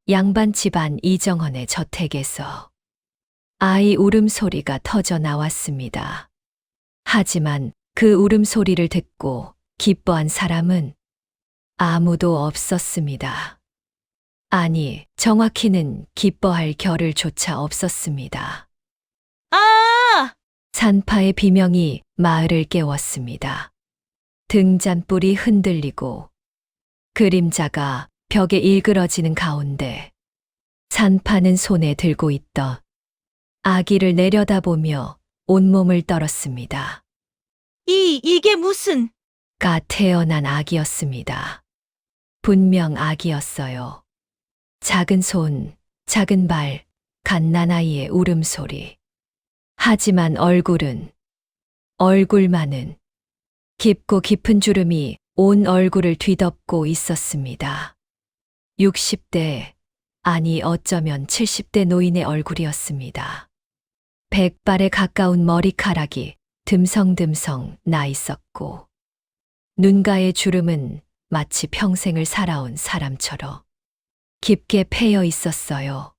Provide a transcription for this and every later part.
양반 집안 이정헌의 저택에서 아이 울음소리가 터져 나왔습니다. 하지만 그 울음소리를 듣고 기뻐한 사람은 아무도 없었습니다. 아니, 정확히는 기뻐할 겨를 조차 없었습니다. 아! 산파의 비명이 마을을 깨웠습니다. 등잔불이 흔들리고 그림자가 벽에 일그러지는 가운데 산파는 손에 들고 있던 아기를 내려다보며 온몸을 떨었습니다. 이게 무슨... 가 태어난 아기였습니다. 분명 아기였어요. 작은 손, 작은 발, 갓난아이의 울음소리. 하지만 얼굴만은 깊고 깊은 주름이 온 얼굴을 뒤덮고 있었습니다. 60대, 아니 어쩌면 70대 노인의 얼굴이었습니다. 100발에 가까운 머리카락이 듬성듬성 나 있었고, 눈가의 주름은 마치 평생을 살아온 사람처럼 깊게 패여 있었어요.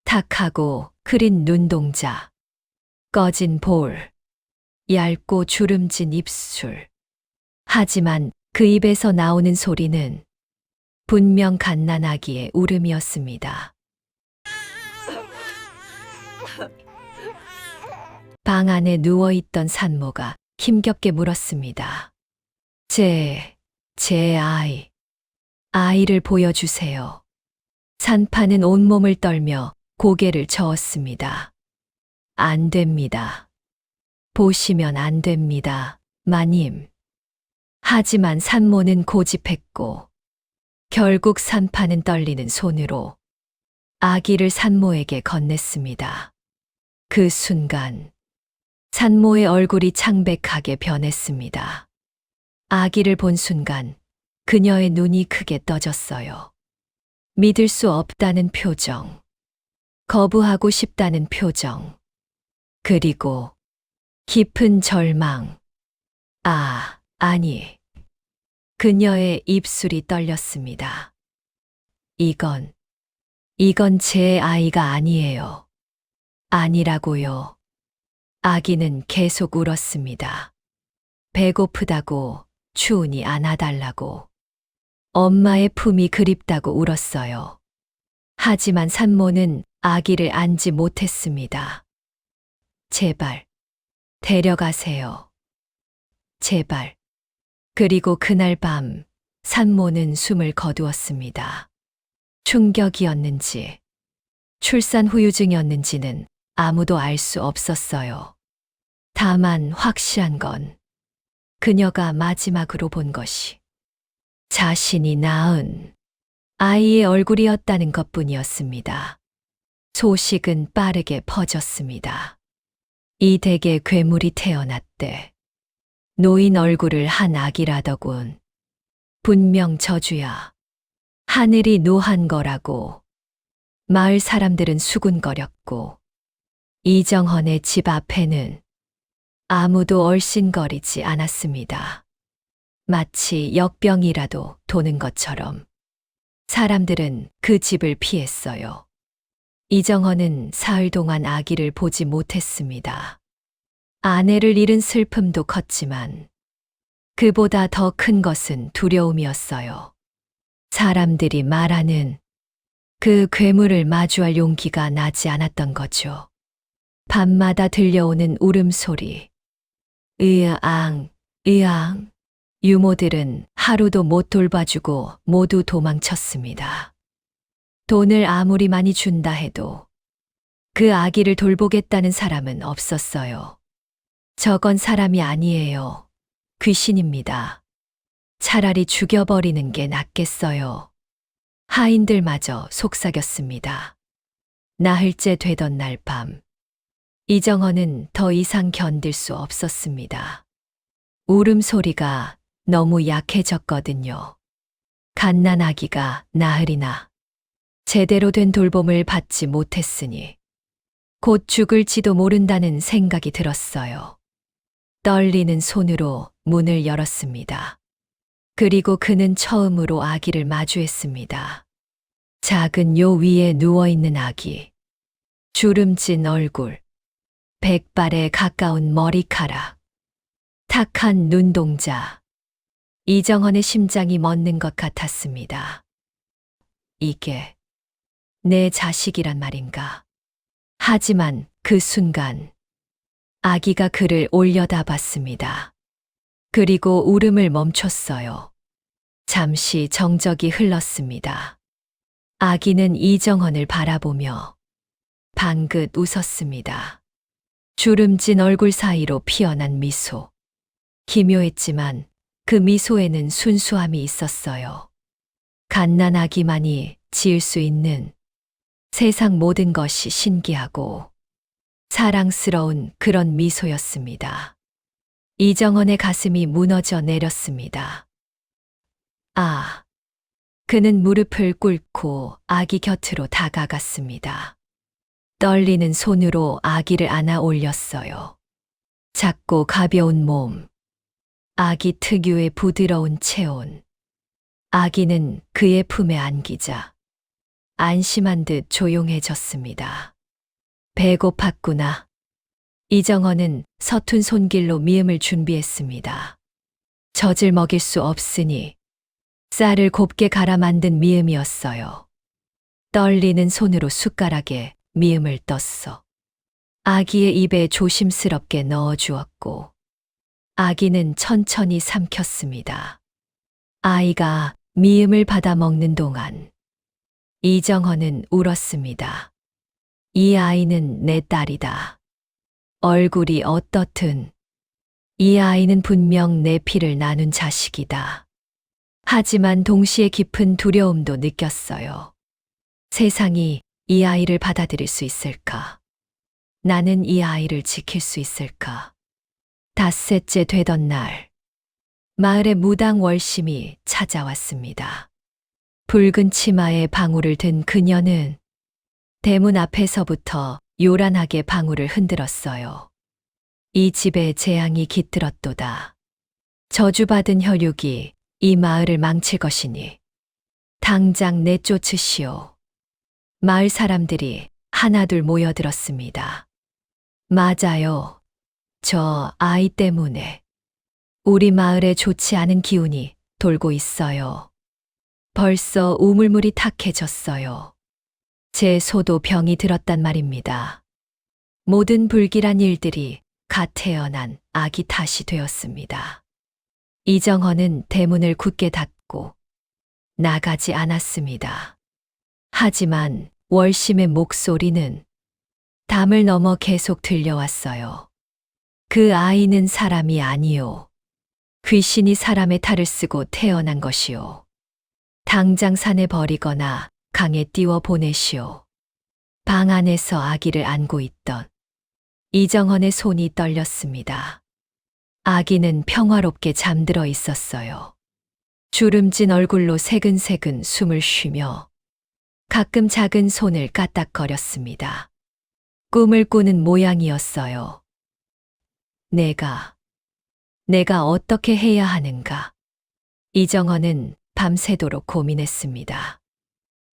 탁하고 흐린 눈동자, 꺼진 볼, 얇고 주름진 입술. 하지만 그 입에서 나오는 소리는 분명 갓난아기의 울음이었습니다. 방 안에 누워있던 산모가 힘겹게 물었습니다. 제 아이를 보여주세요. 산파는 온몸을 떨며 고개를 저었습니다. 안 됩니다. 보시면 안 됩니다, 마님. 하지만 산모는 고집했고, 결국 산파는 떨리는 손으로 아기를 산모에게 건넸습니다. 그 순간, 산모의 얼굴이 창백하게 변했습니다. 아기를 본 순간, 그녀의 눈이 크게 떠졌어요. 믿을 수 없다는 표정, 거부하고 싶다는 표정, 그리고 깊은 절망. 아니. 그녀의 입술이 떨렸습니다. 이건 제 아이가 아니에요. 아니라고요. 아기는 계속 울었습니다. 배고프다고, 추우니 안아달라고, 엄마의 품이 그립다고 울었어요. 하지만 산모는 아기를 안지 못했습니다. 제발, 데려가세요. 제발. 그리고 그날 밤 산모는 숨을 거두었습니다. 충격이었는지, 출산 후유증이었는지는 아무도 알 수 없었어요. 다만 확실한 건 그녀가 마지막으로 본 것이 자신이 낳은 아이의 얼굴이었다는 것뿐이었습니다. 소식은 빠르게 퍼졌습니다. 이 댁에 괴물이 태어났대. 노인 얼굴을 한 아기라더군. 분명 저주야. 하늘이 노한 거라고. 마을 사람들은 수군거렸고, 이정헌의 집 앞에는 아무도 얼씬거리지 않았습니다. 마치 역병이라도 도는 것처럼 사람들은 그 집을 피했어요. 이정헌은 사흘 동안 아기를 보지 못했습니다. 아내를 잃은 슬픔도 컸지만 그보다 더 큰 것은 두려움이었어요. 사람들이 말하는 그 괴물을 마주할 용기가 나지 않았던 거죠. 밤마다 들려오는 울음소리. 으앙. 유모들은 하루도 못 돌봐주고 모두 도망쳤습니다. 돈을 아무리 많이 준다 해도 그 아기를 돌보겠다는 사람은 없었어요. 저건 사람이 아니에요. 귀신입니다. 차라리 죽여버리는 게 낫겠어요. 하인들마저 속삭였습니다. 나흘째 되던 날 밤, 이정헌은 더 이상 견딜 수 없었습니다. 울음소리가 너무 약해졌거든요. 갓난아기가 나흘이나 제대로 된 돌봄을 받지 못했으니 곧 죽을지도 모른다는 생각이 들었어요. 떨리는 손으로 문을 열었습니다. 그리고 그는 처음으로 아기를 마주했습니다. 작은 요 위에 누워있는 아기. 주름진 얼굴. 백발에 가까운 머리카락. 탁한 눈동자. 이정헌의 심장이 멎는 것 같았습니다. 이게 내 자식이란 말인가? 하지만 그 순간 아기가 그를 올려다봤습니다. 그리고 울음을 멈췄어요. 잠시 정적이 흘렀습니다. 아기는 이정헌을 바라보며 방긋 웃었습니다. 주름진 얼굴 사이로 피어난 미소. 기묘했지만 그 미소에는 순수함이 있었어요. 갓난아기만이 지을 수 있는 세상 모든 것이 신기하고 사랑스러운 그런 미소였습니다. 이정헌의 가슴이 무너져 내렸습니다. 아, 그는 무릎을 꿇고 아기 곁으로 다가갔습니다. 떨리는 손으로 아기를 안아 올렸어요. 작고 가벼운 몸, 아기 특유의 부드러운 체온. 아기는 그의 품에 안기자 안심한 듯 조용해졌습니다. 배고팠구나. 이정헌은 서툰 손길로 미음을 준비했습니다. 젖을 먹일 수 없으니 쌀을 곱게 갈아 만든 미음이었어요. 떨리는 손으로 숟가락에 미음을 떴어. 아기의 입에 조심스럽게 넣어주었고 아기는 천천히 삼켰습니다. 아이가 미음을 받아 먹는 동안 이정헌은 울었습니다. 이 아이는 내 딸이다. 얼굴이 어떻든 이 아이는 분명 내 피를 나눈 자식이다. 하지만 동시에 깊은 두려움도 느꼈어요. 세상이 이 아이를 받아들일 수 있을까? 나는 이 아이를 지킬 수 있을까? 닷새째 되던 날, 마을에 무당 월심이 찾아왔습니다. 붉은 치마에 방울을 든 그녀는 대문 앞에서부터 요란하게 방울을 흔들었어요. 이 집에 재앙이 깃들었도다. 저주받은 혈육이 이 마을을 망칠 것이니 당장 내쫓으시오. 마을 사람들이 하나둘 모여들었습니다. 맞아요. 저 아이 때문에 우리 마을에 좋지 않은 기운이 돌고 있어요. 벌써 우물물이 탁해졌어요. 제 소도 병이 들었단 말입니다. 모든 불길한 일들이 갓 태어난 아기 탓이 되었습니다. 이정헌은 대문을 굳게 닫고 나가지 않았습니다. 하지만 월심의 목소리는 담을 넘어 계속 들려왔어요. 그 아이는 사람이 아니요. 귀신이 사람의 탈을 쓰고 태어난 것이요. 당장 산에 버리거나 강에 띄워 보내시오. 방 안에서 아기를 안고 있던 이정헌의 손이 떨렸습니다. 아기는 평화롭게 잠들어 있었어요. 주름진 얼굴로 새근새근 숨을 쉬며 가끔 작은 손을 까딱거렸습니다. 꿈을 꾸는 모양이었어요. 내가 어떻게 해야 하는가? 이정헌은 밤새도록 고민했습니다.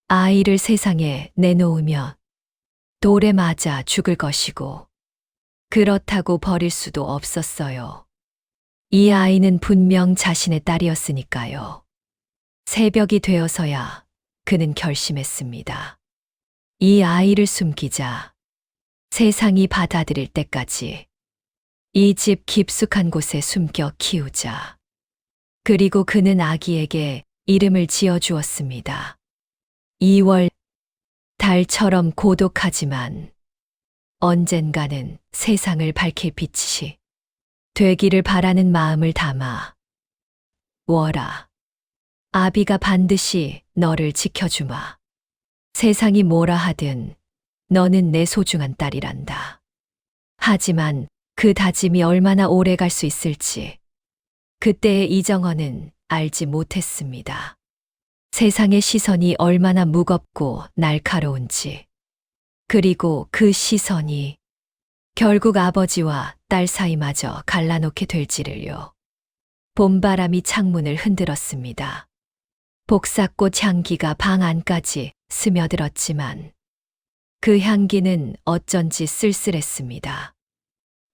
아이를 세상에 내놓으면 돌에 맞아 죽을 것이고 그렇다고 버릴 수도 없었어요. 이 아이는 분명 자신의 딸이었으니까요. 새벽이 되어서야 그는 결심했습니다. 이 아이를 숨기자. 세상이 받아들일 때까지 이 집 깊숙한 곳에 숨겨 키우자. 그리고 그는 아기에게 이름을 지어 주었습니다. 2월 달처럼 고독하지만 언젠가는 세상을 밝힐 빛이 되기를 바라는 마음을 담아 월아, 아비가 반드시 너를 지켜주마. 세상이 뭐라 하든 너는 내 소중한 딸이란다. 하지만 그 다짐이 얼마나 오래 갈 수 있을지 그때의 이정헌은 알지 못했습니다. 세상의 시선이 얼마나 무겁고 날카로운지, 그리고 그 시선이 결국 아버지와 딸 사이마저 갈라놓게 될지를요. 봄바람이 창문을 흔들었습니다. 복사꽃 향기가 방 안까지 스며들었지만 그 향기는 어쩐지 쓸쓸했습니다.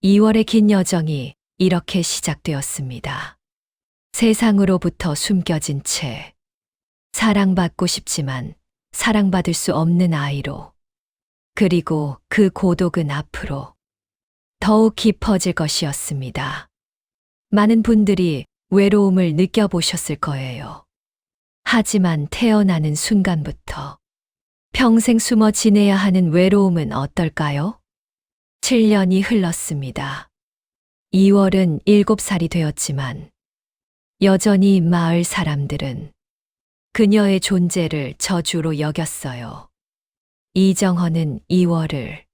2월의 긴 여정이 이렇게 시작되었습니다. 세상으로부터 숨겨진 채 사랑받고 싶지만 사랑받을 수 없는 아이로, 그리고 그 고독은 앞으로 더욱 깊어질 것이었습니다. 많은 분들이 외로움을 느껴보셨을 거예요. 하지만 태어나는 순간부터 평생 숨어 지내야 하는 외로움은 어떨까요? 7년이 흘렀습니다. 2월은 7살이 되었지만 여전히 마을 사람들은 그녀의 존재를 저주로 여겼어요. 이정헌은 2월을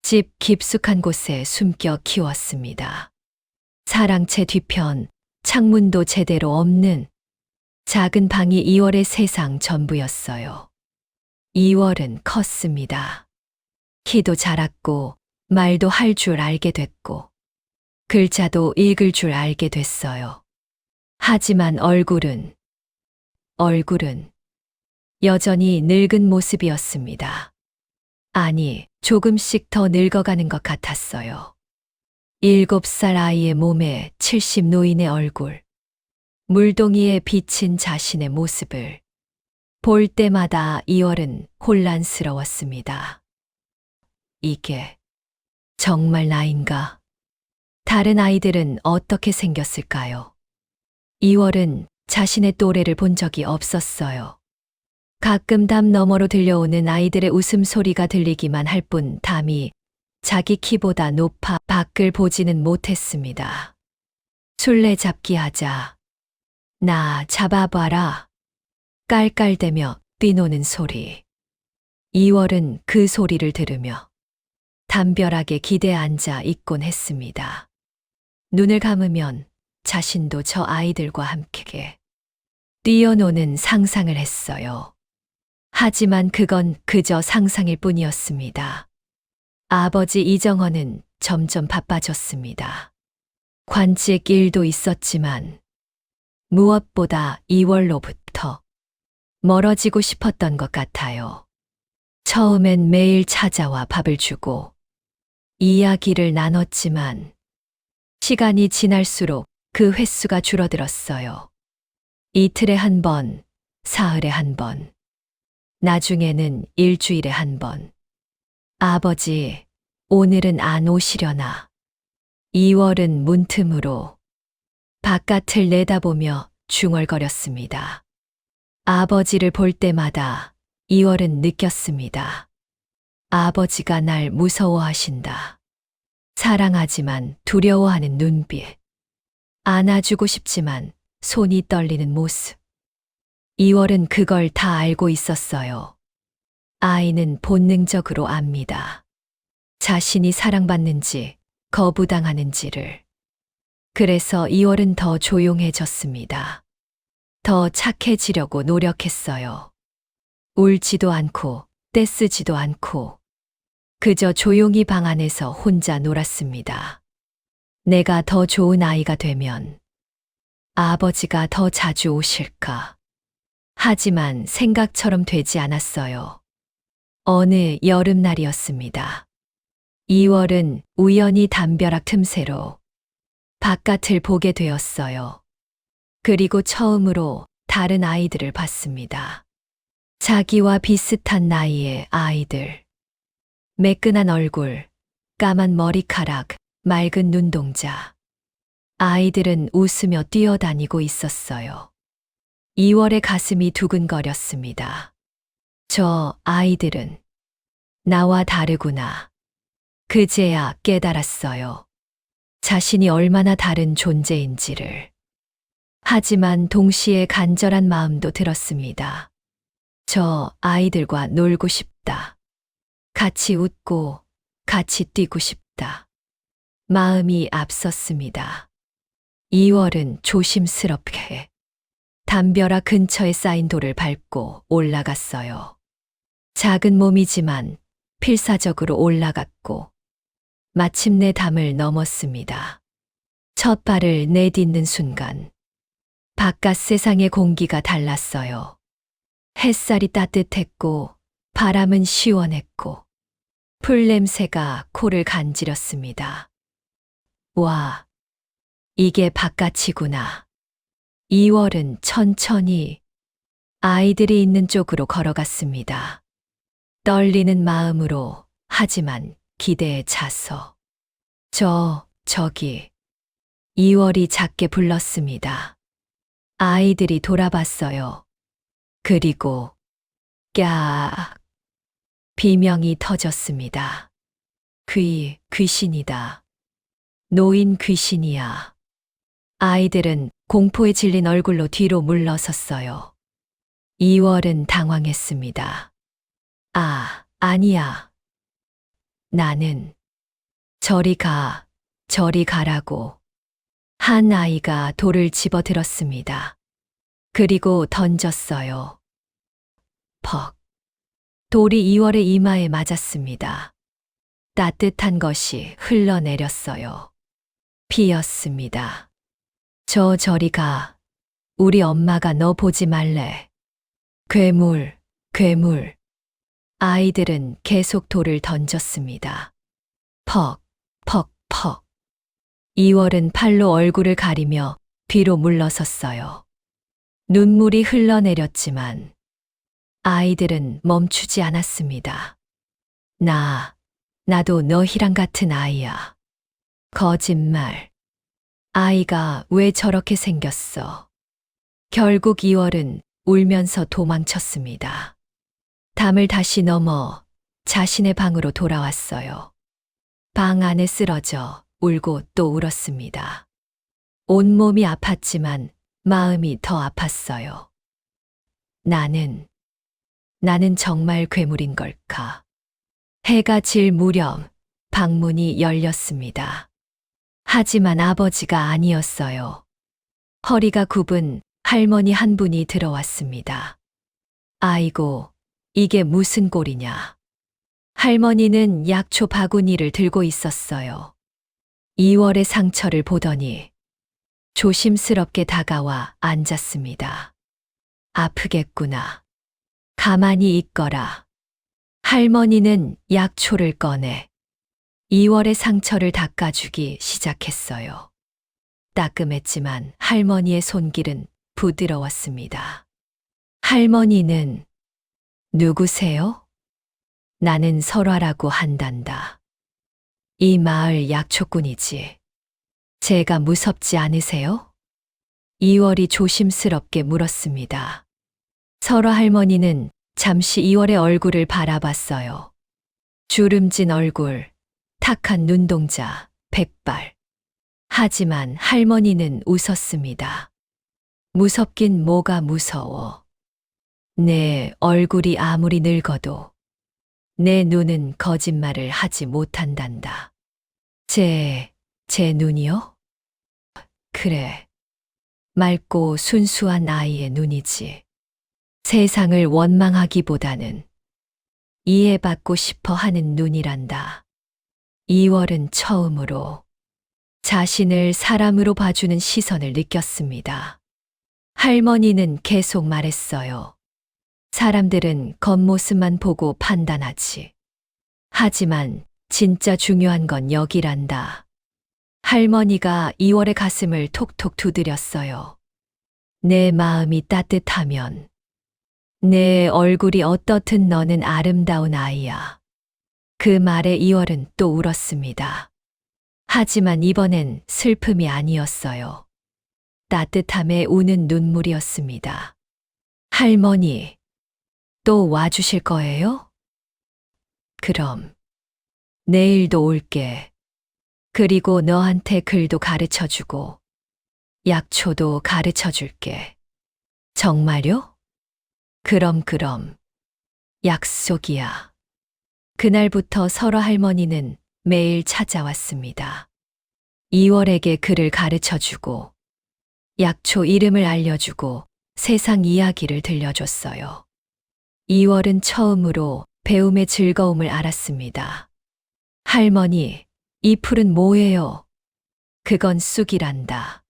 집 깊숙한 곳에 숨겨 키웠습니다. 사랑채 뒤편, 창문도 제대로 없는 작은 방이 2월의 세상 전부였어요. 2월은 컸습니다. 키도 자랐고 말도 할 줄 알게 됐고 글자도 읽을 줄 알게 됐어요. 하지만 얼굴은 여전히 늙은 모습이었습니다. 아니, 조금씩 더 늙어가는 것 같았어요. 7살 아이의 몸에 70 노인의 얼굴, 물동이에 비친 자신의 모습을 볼 때마다 2월은 혼란스러웠습니다. 이게 정말 나인가? 다른 아이들은 어떻게 생겼을까요? 2월은 자신의 또래를 본 적이 없었어요. 가끔 담 너머로 들려오는 아이들의 웃음소리가 들리기만 할 뿐 담이 자기 키보다 높아 밖을 보지는 못했습니다. 술래잡기 하자. 나 잡아봐라. 깔깔대며 뛰노는 소리. 2월은 그 소리를 들으며 담벼락에 기대 앉아 있곤 했습니다. 눈을 감으면 자신도 저 아이들과 함께 뛰어노는 상상을 했어요. 하지만 그건 그저 상상일 뿐이었습니다. 아버지 이정헌은 점점 바빠졌습니다. 관직 일도 있었지만 무엇보다 2월로부터 멀어지고 싶었던 것 같아요. 처음엔 매일 찾아와 밥을 주고 이야기를 나눴지만 시간이 지날수록 그 횟수가 줄어들었어요. 이틀에 한 번, 사흘에 한 번, 나중에는 일주일에 한 번. 아버지, 오늘은 안 오시려나? 2월은 문틈으로 바깥을 내다보며 중얼거렸습니다. 아버지를 볼 때마다 2월은 느꼈습니다. 아버지가 날 무서워하신다. 사랑하지만 두려워하는 눈빛. 안아주고 싶지만 손이 떨리는 모습. 2월은 그걸 다 알고 있었어요. 아이는 본능적으로 압니다. 자신이 사랑받는지 거부당하는지를. 그래서 2월은 더 조용해졌습니다. 더 착해지려고 노력했어요. 울지도 않고 떼쓰지도 않고 그저 조용히 방 안에서 혼자 놀았습니다. 내가 더 좋은 아이가 되면 아버지가 더 자주 오실까? 하지만 생각처럼 되지 않았어요. 어느 여름날이었습니다. 2월은 우연히 담벼락 틈새로 바깥을 보게 되었어요. 그리고 처음으로 다른 아이들을 봤습니다. 자기와 비슷한 나이의 아이들. 매끈한 얼굴, 까만 머리카락, 맑은 눈동자. 아이들은 웃으며 뛰어다니고 있었어요. 2월의 가슴이 두근거렸습니다. 저 아이들은 나와 다르구나. 그제야 깨달았어요. 자신이 얼마나 다른 존재인지를. 하지만 동시에 간절한 마음도 들었습니다. 저 아이들과 놀고 싶다. 같이 웃고 같이 뛰고 싶다. 마음이 앞섰습니다. 2월은 조심스럽게 담벼락 근처에 쌓인 돌을 밟고 올라갔어요. 작은 몸이지만 필사적으로 올라갔고 마침내 담을 넘었습니다. 첫 발을 내딛는 순간 바깥 세상의 공기가 달랐어요. 햇살이 따뜻했고 바람은 시원했고 풀 냄새가 코를 간지렸습니다. 와, 이게 바깥이구나. 2월은 천천히 아이들이 있는 쪽으로 걸어갔습니다. 떨리는 마음으로, 하지만 기대에 차서. 저기. 2월이 작게 불렀습니다. 아이들이 돌아봤어요. 그리고 깍! 비명이 터졌습니다. 귀신이다. 노인 귀신이야. 아이들은 공포에 질린 얼굴로 뒤로 물러섰어요. 2월은 당황했습니다. 아니야. 나는 저리 가라고. 한 아이가 돌을 집어들었습니다. 그리고 던졌어요. 퍽. 돌이 2월의 이마에 맞았습니다. 따뜻한 것이 흘러내렸어요. 피었습니다. 저리 가. 우리 엄마가 너 보지 말래. 괴물. 아이들은 계속 돌을 던졌습니다. 퍽. 2월은 팔로 얼굴을 가리며 뒤로 물러섰어요. 눈물이 흘러내렸지만 아이들은 멈추지 않았습니다. 나도 너희랑 같은 아이야. 거짓말. 아이가 왜 저렇게 생겼어? 결국 2월은 울면서 도망쳤습니다. 담을 다시 넘어 자신의 방으로 돌아왔어요. 방 안에 쓰러져 울고 또 울었습니다. 온몸이 아팠지만 마음이 더 아팠어요. 나는 정말 괴물인 걸까? 해가 질 무렵 방문이 열렸습니다. 하지만 아버지가 아니었어요. 허리가 굽은 할머니 한 분이 들어왔습니다. 아이고, 이게 무슨 꼴이냐? 할머니는 약초 바구니를 들고 있었어요. 2월의 상처를 보더니 조심스럽게 다가와 앉았습니다. 아프겠구나. 가만히 있거라. 할머니는 약초를 꺼내 2월의 상처를 닦아주기 시작했어요. 따끔했지만 할머니의 손길은 부드러웠습니다. 할머니는 누구세요? 나는 설화라고 한단다. 이 마을 약초꾼이지. 제가 무섭지 않으세요? 2월이 조심스럽게 물었습니다. 설화 할머니는 잠시 2월의 얼굴을 바라봤어요. 주름진 얼굴, 탁한 눈동자, 백발. 하지만 할머니는 웃었습니다. 무섭긴 뭐가 무서워. 내 얼굴이 아무리 늙어도 내 눈은 거짓말을 하지 못한단다. 제 눈이요? 그래. 맑고 순수한 아이의 눈이지. 세상을 원망하기보다는 이해받고 싶어 하는 눈이란다. 2월은 처음으로 자신을 사람으로 봐주는 시선을 느꼈습니다. 할머니는 계속 말했어요. 사람들은 겉모습만 보고 판단하지. 하지만 진짜 중요한 건 여기란다. 할머니가 2월의 가슴을 톡톡 두드렸어요. 내 마음이 따뜻하면 내 얼굴이 어떻든 너는 아름다운 아이야. 그 말에 2월은 또 울었습니다. 하지만 이번엔 슬픔이 아니었어요. 따뜻함에 우는 눈물이었습니다. 할머니, 또 와주실 거예요? 그럼 내일도 올게. 그리고 너한테 글도 가르쳐주고 약초도 가르쳐줄게. 정말요? 그럼. 약속이야. 그날부터 설화 할머니는 매일 찾아왔습니다. 2월에게 글을 가르쳐주고 약초 이름을 알려주고 세상 이야기를 들려줬어요. 2월은 처음으로 배움의 즐거움을 알았습니다. 할머니, 이 풀은 뭐예요? 그건 쑥이란다.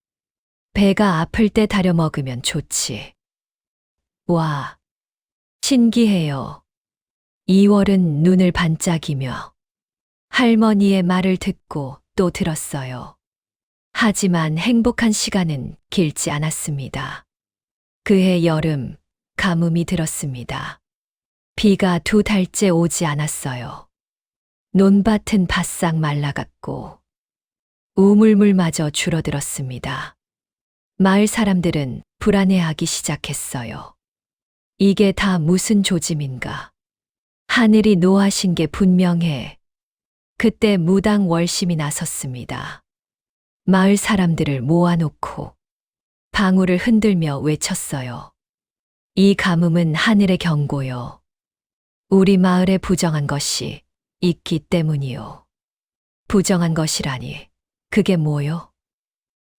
배가 아플 때 다려 먹으면 좋지. 와, 신기해요. 이월은 눈을 반짝이며 할머니의 말을 듣고 또 들었어요. 하지만 행복한 시간은 길지 않았습니다. 그해 여름, 가뭄이 들었습니다. 비가 2달째 오지 않았어요. 논밭은 바싹 말라갔고 우물물마저 줄어들었습니다. 마을 사람들은 불안해하기 시작했어요. 이게 다 무슨 조짐인가? 하늘이 노하신 게 분명해. 그때 무당 월심이 나섰습니다. 마을 사람들을 모아놓고 방울을 흔들며 외쳤어요. 이 가뭄은 하늘의 경고요. 우리 마을에 부정한 것이 있기 때문이요. 부정한 것이라니, 그게 뭐요?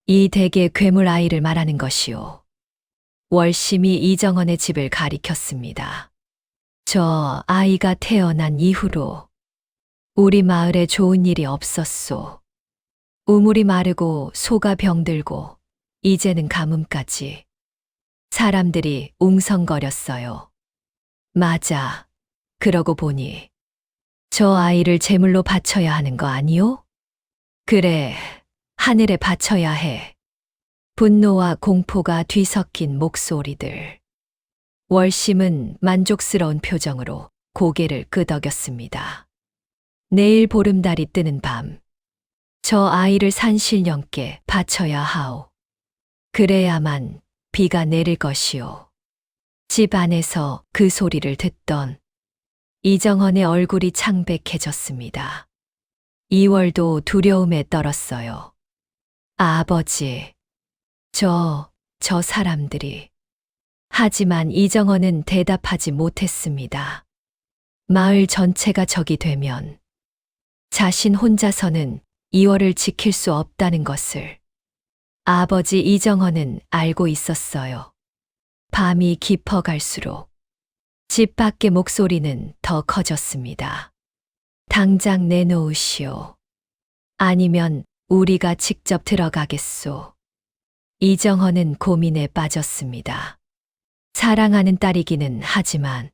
이 댁의 괴물 아이를 말하는 것이요. 월심이 이정원의 집을 가리켰습니다. 저 아이가 태어난 이후로 우리 마을에 좋은 일이 없었소. 우물이 마르고 소가 병들고 이제는 가뭄까지. 사람들이 웅성거렸어요. 맞아. 그러고 보니 저 아이를 제물로 바쳐야 하는 거 아니요? 그래, 하늘에 바쳐야 해. 분노와 공포가 뒤섞인 목소리들. 월심은 만족스러운 표정으로 고개를 끄덕였습니다. 내일 보름달이 뜨는 밤, 저 아이를 산신령께 바쳐야 하오. 그래야만 비가 내릴 것이오. 집 안에서 그 소리를 듣던 이정헌의 얼굴이 창백해졌습니다. 이월도 두려움에 떨었어요. 아버지, 저 사람들이. 하지만 이정헌은 대답하지 못했습니다. 마을 전체가 적이 되면 자신 혼자서는 이월을 지킬 수 없다는 것을 아버지 이정헌은 알고 있었어요. 밤이 깊어갈수록 집 밖의 목소리는 더 커졌습니다. 당장 내놓으시오. 아니면 우리가 직접 들어가겠소. 이정헌은 고민에 빠졌습니다. 사랑하는 딸이기는 하지만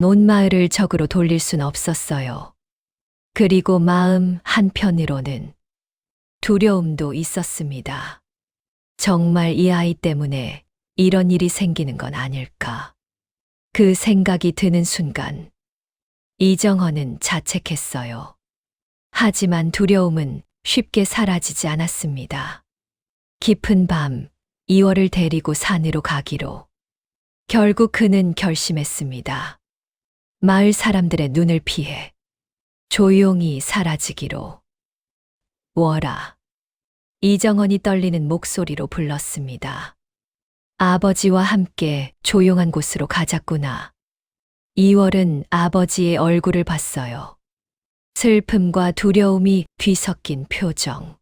온 마을을 적으로 돌릴 순 없었어요. 그리고 마음 한편으로는 두려움도 있었습니다. 정말 이 아이 때문에 이런 일이 생기는 건 아닐까. 그 생각이 드는 순간 이정헌은 자책했어요. 하지만 두려움은 쉽게 사라지지 않았습니다. 깊은 밤, 이월을 데리고 산으로 가기로. 결국 그는 결심했습니다. 마을 사람들의 눈을 피해 조용히 사라지기로. 월아. 이정헌이 떨리는 목소리로 불렀습니다. 아버지와 함께 조용한 곳으로 가자꾸나. 이월은 아버지의 얼굴을 봤어요. 슬픔과 두려움이 뒤섞인 표정.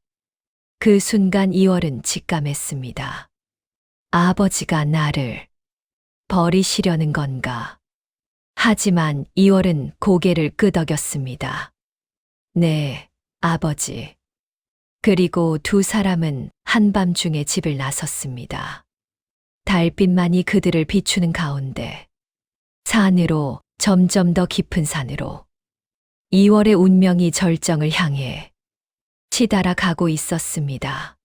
그 순간 이월은 직감했습니다. 아버지가 나를 버리시려는 건가? 하지만 이월은 고개를 끄덕였습니다. 네, 아버지. 그리고 두 사람은 한밤중에 집을 나섰습니다. 달빛만이 그들을 비추는 가운데 산으로, 점점 더 깊은 산으로 이월의 운명이 절정을 향해 치달아 가고 있었습니다.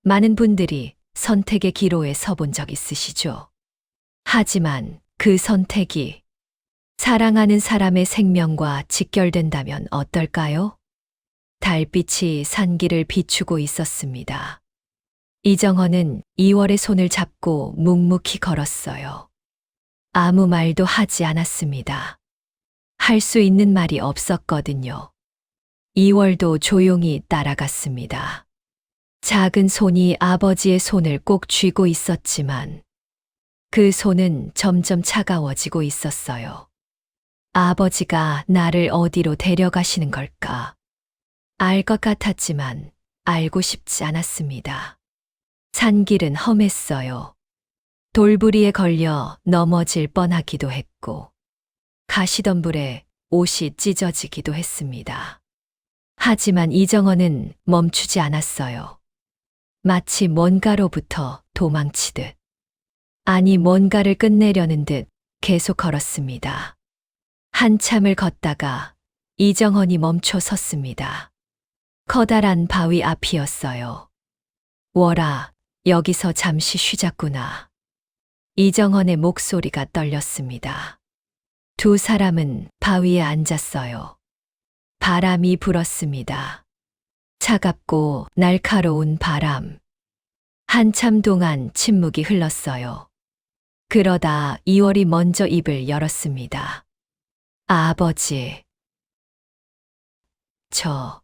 많은 분들이 선택의 기로에 서본 적 있으시죠? 하지만 그 선택이 사랑하는 사람의 생명과 직결된다면 어떨까요? 달빛이 산길을 비추고 있었습니다. 이정헌은 이월의 손을 잡고 묵묵히 걸었어요. 아무 말도 하지 않았습니다. 할 수 있는 말이 없었거든요. 이월도 조용히 따라갔습니다. 작은 손이 아버지의 손을 꼭 쥐고 있었지만 그 손은 점점 차가워지고 있었어요. 아버지가 나를 어디로 데려가시는 걸까? 알 것 같았지만 알고 싶지 않았습니다. 산길은 험했어요. 돌부리에 걸려 넘어질 뻔하기도 했고 가시덤불에 옷이 찢어지기도 했습니다. 하지만 이정헌은 멈추지 않았어요. 마치 뭔가로부터 도망치듯. 아니, 뭔가를 끝내려는 듯 계속 걸었습니다. 한참을 걷다가 이정헌이 멈춰 섰습니다. 커다란 바위 앞이었어요. 월아, 여기서 잠시 쉬자꾸나. 이정헌의 목소리가 떨렸습니다. 두 사람은 바위에 앉았어요. 바람이 불었습니다. 차갑고 날카로운 바람. 한참 동안 침묵이 흘렀어요. 그러다 이월이 먼저 입을 열었습니다. 아버지. 저,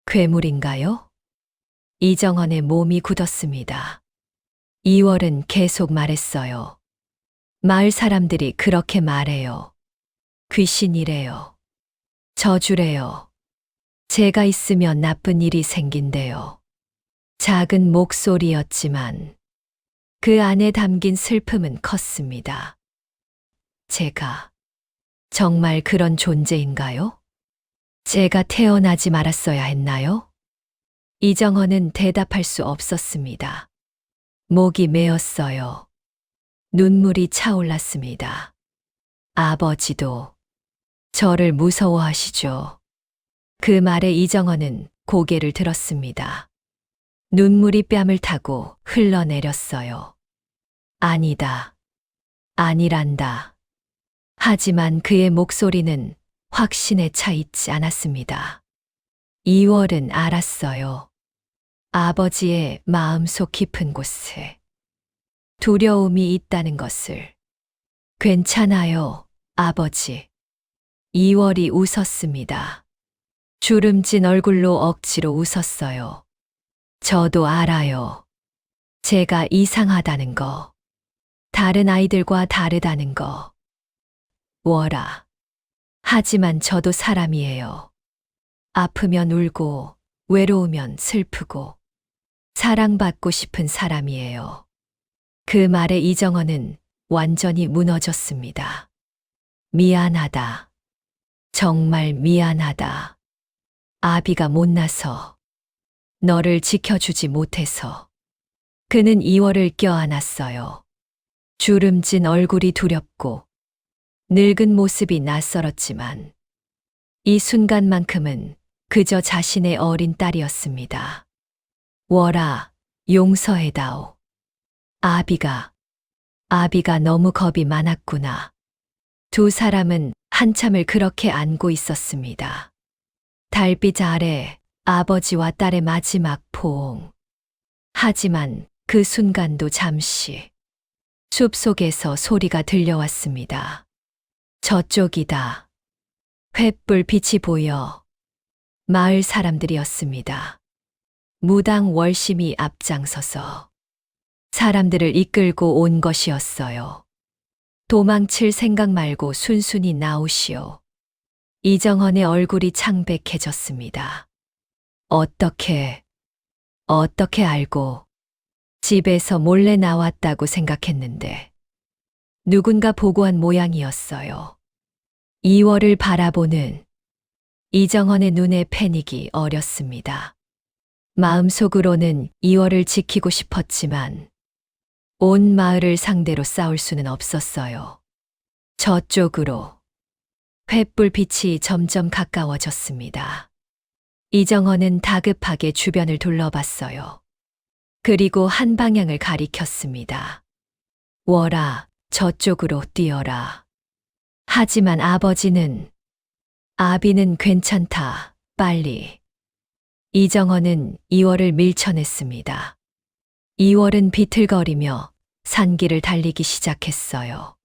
괴물인가요? 이정헌의 몸이 굳었습니다. 이월은 계속 말했어요. 마을 사람들이 그렇게 말해요. 귀신이래요. 저주래요. 제가 있으면 나쁜 일이 생긴대요. 작은 목소리였지만 그 안에 담긴 슬픔은 컸습니다. 제가 정말 그런 존재인가요? 제가 태어나지 말았어야 했나요? 이정헌은 대답할 수 없었습니다. 목이 메었어요. 눈물이 차올랐습니다. 아버지도 저를 무서워하시죠. 그 말에 이정헌은 고개를 들었습니다. 눈물이 뺨을 타고 흘러내렸어요. 아니다. 아니란다. 하지만 그의 목소리는 확신에 차 있지 않았습니다. 이월은 알았어요. 아버지의 마음속 깊은 곳에 두려움이 있다는 것을. 괜찮아요, 아버지. 이월이 웃었습니다. 주름진 얼굴로 억지로 웃었어요. 저도 알아요. 제가 이상하다는 거. 다른 아이들과 다르다는 거. 월아. 하지만 저도 사람이에요. 아프면 울고, 외로우면 슬프고, 사랑받고 싶은 사람이에요. 그 말에 이정헌은 완전히 무너졌습니다. 미안하다. 정말 미안하다. 아비가 못나서, 너를 지켜주지 못해서. 그는 이월을 껴안았어요. 주름진 얼굴이 두렵고, 늙은 모습이 낯설었지만, 이 순간만큼은 그저 자신의 어린 딸이었습니다. 월아, 용서해다오. 아비가 너무 겁이 많았구나. 두 사람은 한참을 그렇게 안고 있었습니다. 달빛 아래 아버지와 딸의 마지막 포옹. 하지만 그 순간도 잠시 숲속에서 소리가 들려왔습니다. 저쪽이다. 횃불 빛이 보여. 마을 사람들이었습니다. 무당 월심이 앞장서서 사람들을 이끌고 온 것이었어요. 도망칠 생각 말고 순순히 나오시오. 이정헌의 얼굴이 창백해졌습니다. 어떻게 알고 집에서 몰래 나왔다고 생각했는데 누군가 보고한 모양이었어요. 이월을 바라보는 이정헌의 눈에 패닉이 어렸습니다. 마음속으로는 이월을 지키고 싶었지만 온 마을을 상대로 싸울 수는 없었어요. 저쪽으로 횃불 빛이 점점 가까워졌습니다. 이정헌은 다급하게 주변을 둘러봤어요. 그리고 한 방향을 가리켰습니다. 월아, 저쪽으로 뛰어라. 하지만 아비는 괜찮다, 빨리. 이정헌은 이월을 밀쳐냈습니다. 이월은 비틀거리며 산길을 달리기 시작했어요.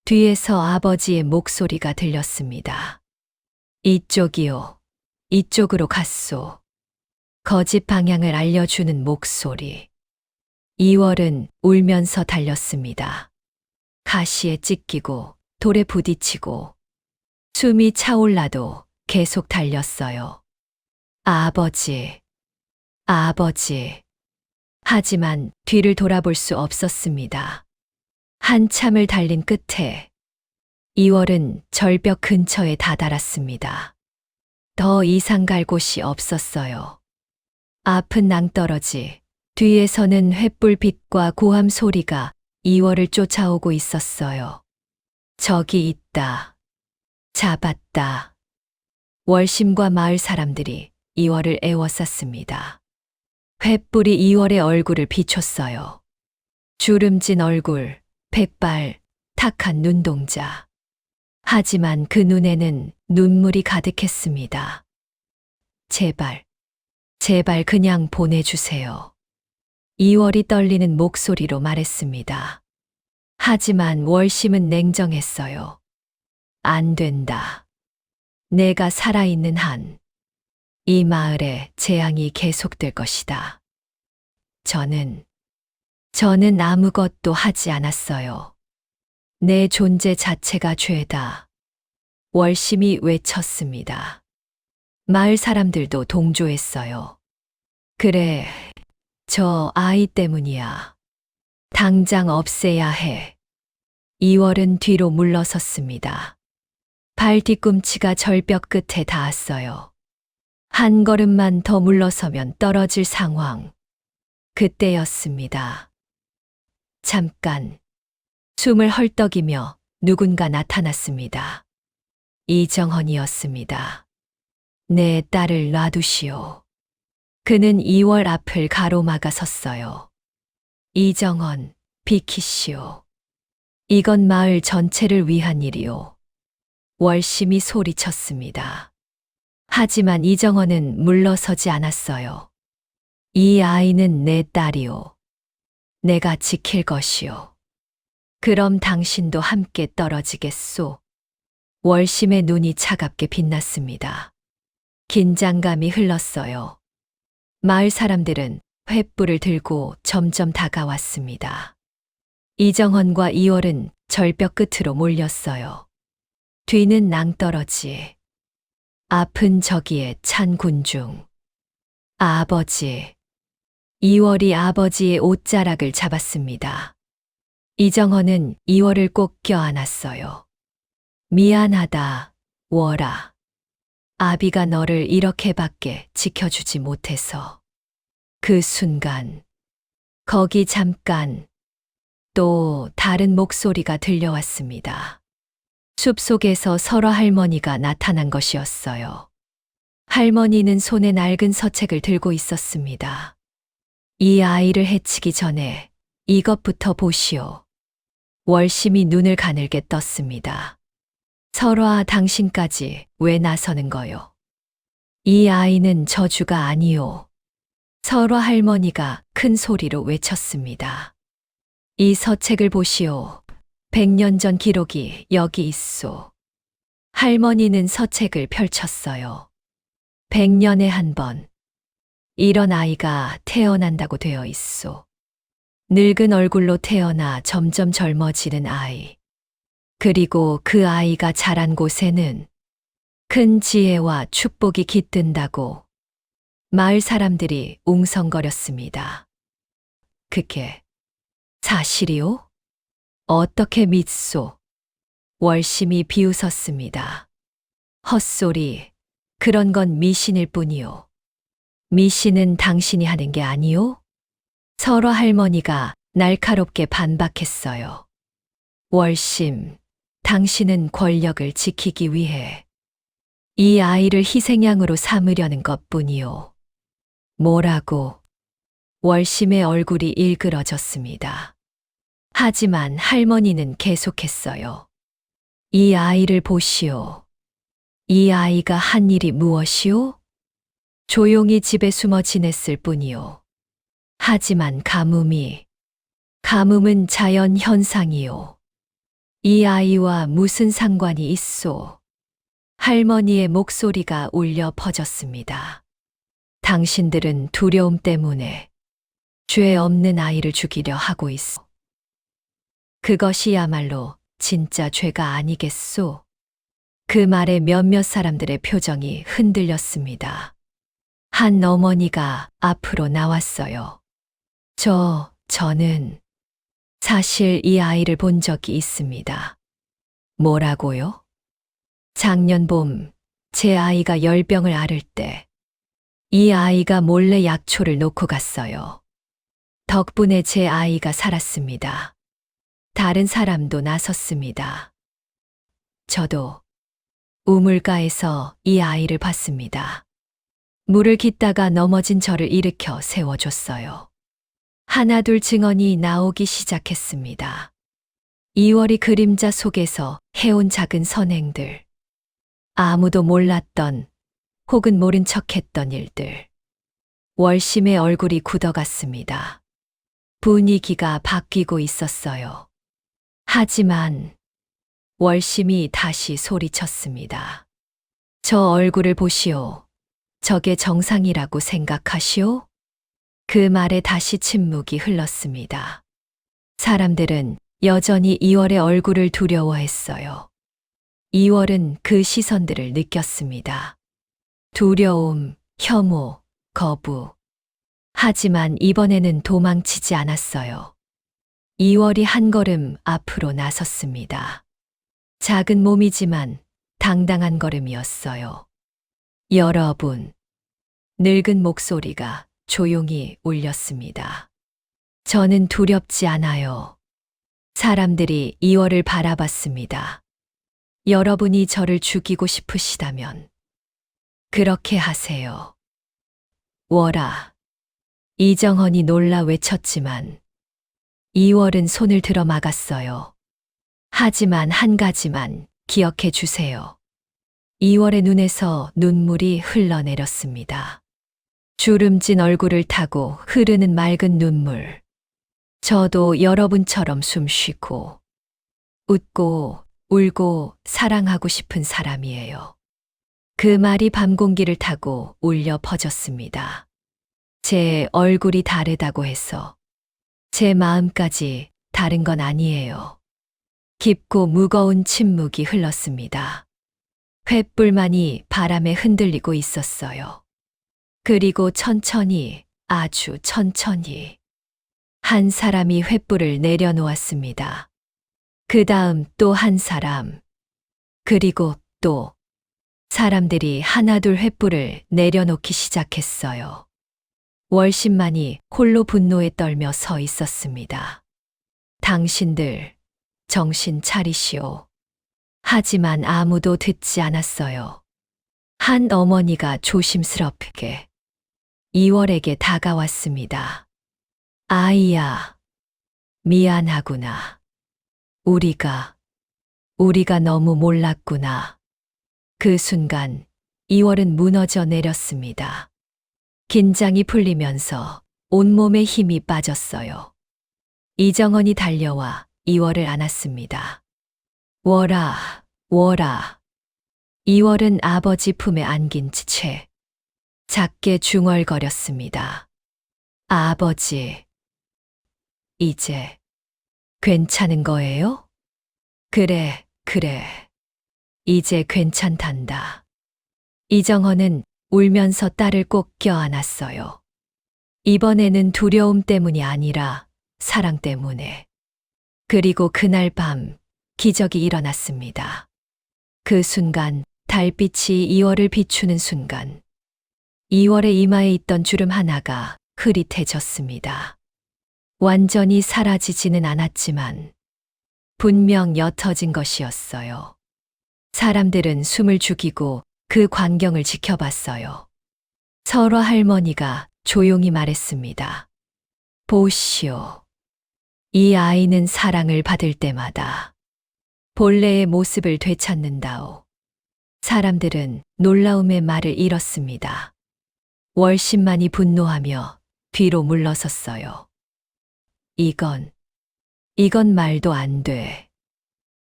뒤에서 아버지의 목소리가 들렸습니다. 이쪽이요. 이쪽으로 갔소. 거짓 방향을 알려주는 목소리. 이월은 울면서 달렸습니다. 가시에 찢기고 돌에 부딪히고 숨이 차올라도 계속 달렸어요. 아버지. 하지만 뒤를 돌아볼 수 없었습니다. 한참을 달린 끝에 이월은 절벽 근처에 다다랐습니다. 더 이상 갈 곳이 없었어요. 앞은 낭떠러지, 뒤에서는 횃불빛과 고함 소리가 이월을 쫓아오고 있었어요. 저기 있다. 잡았다. 월심과 마을 사람들이 이월을 애워쌌습니다. 횃불이 이월의 얼굴을 비췄어요. 주름진 얼굴, 백발, 탁한 눈동자. 하지만 그 눈에는 눈물이 가득했습니다. 제발, 제발 그냥 보내주세요. 이월이 떨리는 목소리로 말했습니다. 하지만 월심은 냉정했어요. 안 된다. 내가 살아있는 한, 이 마을에 재앙이 계속될 것이다. 저는 아무것도 하지 않았어요. 내 존재 자체가 죄다. 월심이 외쳤습니다. 마을 사람들도 동조했어요. 그래, 저 아이 때문이야. 당장 없애야 해. 이월은 뒤로 물러섰습니다. 발 뒤꿈치가 절벽 끝에 닿았어요. 한 걸음만 더 물러서면 떨어질 상황. 그때였습니다. 잠깐, 숨을 헐떡이며 누군가 나타났습니다. 이정헌이었습니다. 내 딸을 놔두시오. 그는 이월 앞을 가로막아 섰어요. 이정헌, 비키시오. 이건 마을 전체를 위한 일이오. 월심이 소리쳤습니다. 하지만 이정헌은 물러서지 않았어요. 이 아이는 내 딸이오. 내가 지킬 것이오. 그럼 당신도 함께 떨어지겠소. 월심의 눈이 차갑게 빛났습니다. 긴장감이 흘렀어요. 마을 사람들은 횃불을 들고 점점 다가왔습니다. 이정헌과 이월은 절벽 끝으로 몰렸어요. 뒤는 낭떠러지. 앞은 저기에 찬 군중. 아버지. 이월이 아버지의 옷자락을 잡았습니다. 이정헌은 이월을 꼭 껴안았어요. 미안하다, 월아. 아비가 너를 이렇게밖에 지켜주지 못해서. 그 순간, 거기 잠깐, 또 다른 목소리가 들려왔습니다. 숲속에서 설화 할머니가 나타난 것이었어요. 할머니는 손에 낡은 서책을 들고 있었습니다. 이 아이를 해치기 전에 이것부터 보시오. 월심이 눈을 가늘게 떴습니다. 설화, 당신까지 왜 나서는 거요? 이 아이는 저주가 아니오. 설화 할머니가 큰 소리로 외쳤습니다. 이 서책을 보시오. 100년 전 기록이 여기 있소. 할머니는 서책을 펼쳤어요. 100년에 한 번. 이런 아이가 태어난다고 되어 있소. 늙은 얼굴로 태어나 점점 젊어지는 아이. 그리고 그 아이가 자란 곳에는 큰 지혜와 축복이 깃든다고. 마을 사람들이 웅성거렸습니다. 그게 사실이오? 어떻게 믿소? 월심이 비웃었습니다. 헛소리, 그런 건 미신일 뿐이오. 미신은 당신이 하는 게 아니오? 설화 할머니가 날카롭게 반박했어요. 월심, 당신은 권력을 지키기 위해 이 아이를 희생양으로 삼으려는 것뿐이오. 뭐라고? 월심의 얼굴이 일그러졌습니다. 하지만 할머니는 계속했어요. 이 아이를 보시오. 이 아이가 한 일이 무엇이오? 조용히 집에 숨어 지냈을 뿐이오. 하지만 가뭄은 자연 현상이오. 이 아이와 무슨 상관이 있소? 할머니의 목소리가 울려 퍼졌습니다. 당신들은 두려움 때문에 죄 없는 아이를 죽이려 하고 있어. 그것이야말로 진짜 죄가 아니겠소? 그 말에 몇몇 사람들의 표정이 흔들렸습니다. 한 어머니가 앞으로 나왔어요. 저는 사실 이 아이를 본 적이 있습니다. 뭐라고요? 작년 봄 제 아이가 열병을 앓을 때 이 아이가 몰래 약초를 놓고 갔어요. 덕분에 제 아이가 살았습니다. 다른 사람도 나섰습니다. 저도 우물가에서 이 아이를 봤습니다. 물을 깃다가 넘어진 저를 일으켜 세워줬어요. 하나둘 증언이 나오기 시작했습니다. 2월이 그림자 속에서 해온 작은 선행들. 아무도 몰랐던 혹은 모른 척했던 일들. 월심의 얼굴이 굳어갔습니다. 분위기가 바뀌고 있었어요. 하지만 월심이 다시 소리쳤습니다. 저 얼굴을 보시오. 저게 정상이라고 생각하시오? 그 말에 다시 침묵이 흘렀습니다. 사람들은 여전히 2월의 얼굴을 두려워했어요. 2월은 그 시선들을 느꼈습니다. 두려움, 혐오, 거부. 하지만 이번에는 도망치지 않았어요. 2월이 한 걸음 앞으로 나섰습니다. 작은 몸이지만 당당한 걸음이었어요. 여러분, 늙은 목소리가 조용히 울렸습니다. 저는 두렵지 않아요. 사람들이 2월을 바라봤습니다. 여러분이 저를 죽이고 싶으시다면 그렇게 하세요. 월아. 이정헌이 놀라 외쳤지만 2월은 손을 들어 막았어요. 하지만 한 가지만 기억해 주세요. 2월의 눈에서 눈물이 흘러내렸습니다. 주름진 얼굴을 타고 흐르는 맑은 눈물. 저도 여러분처럼 숨 쉬고, 웃고, 울고, 사랑하고 싶은 사람이에요. 그 말이 밤 공기를 타고 울려 퍼졌습니다. 제 얼굴이 다르다고 해서 제 마음까지 다른 건 아니에요. 깊고 무거운 침묵이 흘렀습니다. 횃불만이 바람에 흔들리고 있었어요. 그리고 천천히, 아주 천천히 한 사람이 횃불을 내려놓았습니다. 그 다음 또 한 사람, 그리고 또 사람들이 하나둘 횃불을 내려놓기 시작했어요. 월심만이 홀로 분노에 떨며 서 있었습니다. 당신들, 정신 차리시오. 하지만 아무도 듣지 않았어요. 한 어머니가 조심스럽게 2월에게 다가왔습니다. 아이야, 미안하구나. 우리가 너무 몰랐구나. 그 순간 2월은 무너져 내렸습니다. 긴장이 풀리면서 온몸에 힘이 빠졌어요. 이정헌이 달려와 2월을 안았습니다. 월아, 월아. 2월은 아버지 품에 안긴 채 작게 중얼거렸습니다. 아버지, 이제 괜찮은 거예요? 그래. 이제 괜찮단다. 이정헌은 울면서 딸을 꼭 껴안았어요. 이번에는 두려움 때문이 아니라 사랑 때문에. 그리고 그날 밤 기적이 일어났습니다. 그 순간 달빛이 2월을 비추는 순간 2월의 이마에 있던 주름 하나가 흐릿해졌습니다. 완전히 사라지지는 않았지만 분명 옅어진 것이었어요. 사람들은 숨을 죽이고 그 광경을 지켜봤어요. 설화 할머니가 조용히 말했습니다. 보시오. 이 아이는 사랑을 받을 때마다 본래의 모습을 되찾는다오. 사람들은 놀라움의 말을 잃었습니다. 월심만이 분노하며 뒤로 물러섰어요. 이건 말도 안 돼.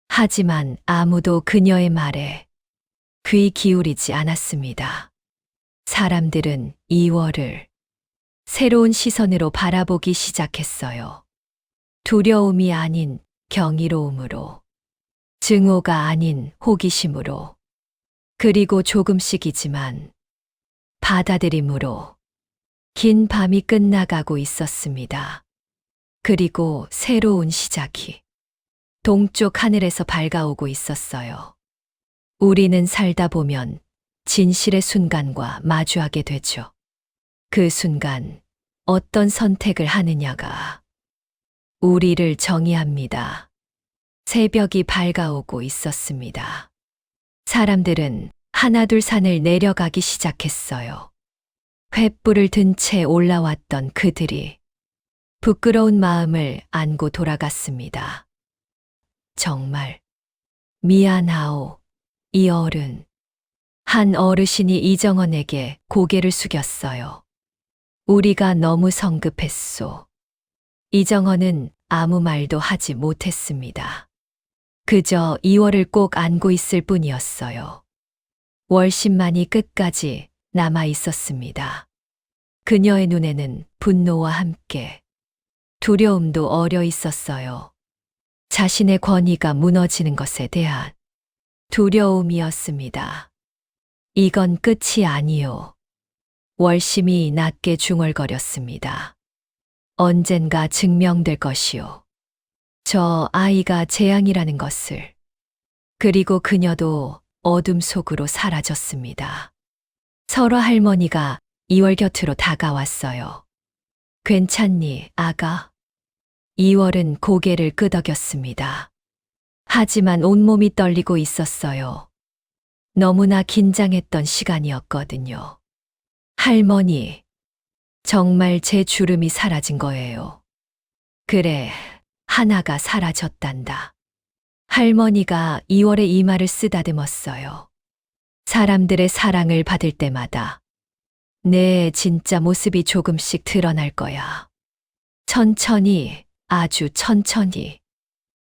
하지만 아무도 그녀의 말에 귀 기울이지 않았습니다. 사람들은 2월을 새로운 시선으로 바라보기 시작했어요. 두려움이 아닌 경이로움으로, 증오가 아닌 호기심으로, 그리고 조금씩이지만 받아들임으로 긴 밤이 끝나가고 있었습니다. 그리고 새로운 시작이 동쪽 하늘에서 밝아오고 있었어요. 우리는 살다 보면 진실의 순간과 마주하게 되죠. 그 순간 어떤 선택을 하느냐가 우리를 정의합니다. 새벽이 밝아오고 있었습니다. 사람들은 하나둘 산을 내려가기 시작했어요. 횃불을 든 채 올라왔던 그들이 부끄러운 마음을 안고 돌아갔습니다. 정말 미안하오, 이 어른. 한 어르신이 이정원에게 고개를 숙였어요. 우리가 너무 성급했소. 이정원은 아무 말도 하지 못했습니다. 그저 이월을 꼭 안고 있을 뿐이었어요. 월신만이 끝까지 남아 있었습니다. 그녀의 눈에는 분노와 함께 두려움도 어려 있었어요. 자신의 권위가 무너지는 것에 대한 두려움이었습니다. 이건 끝이 아니요. 월심이 낮게 중얼거렸습니다. 언젠가 증명될 것이요. 저 아이가 재앙이라는 것을. 그리고 그녀도 어둠 속으로 사라졌습니다. 설화 할머니가 이월 곁으로 다가왔어요. 괜찮니, 아가? 이월은 고개를 끄덕였습니다. 하지만 온몸이 떨리고 있었어요. 너무나 긴장했던 시간이었거든요. 할머니, 정말 제 주름이 사라진 거예요. 그래, 하나가 사라졌단다. 할머니가 이월의 이마를 쓰다듬었어요. 사람들의 사랑을 받을 때마다 내 진짜 모습이 조금씩 드러날 거야. 천천히, 아주 천천히.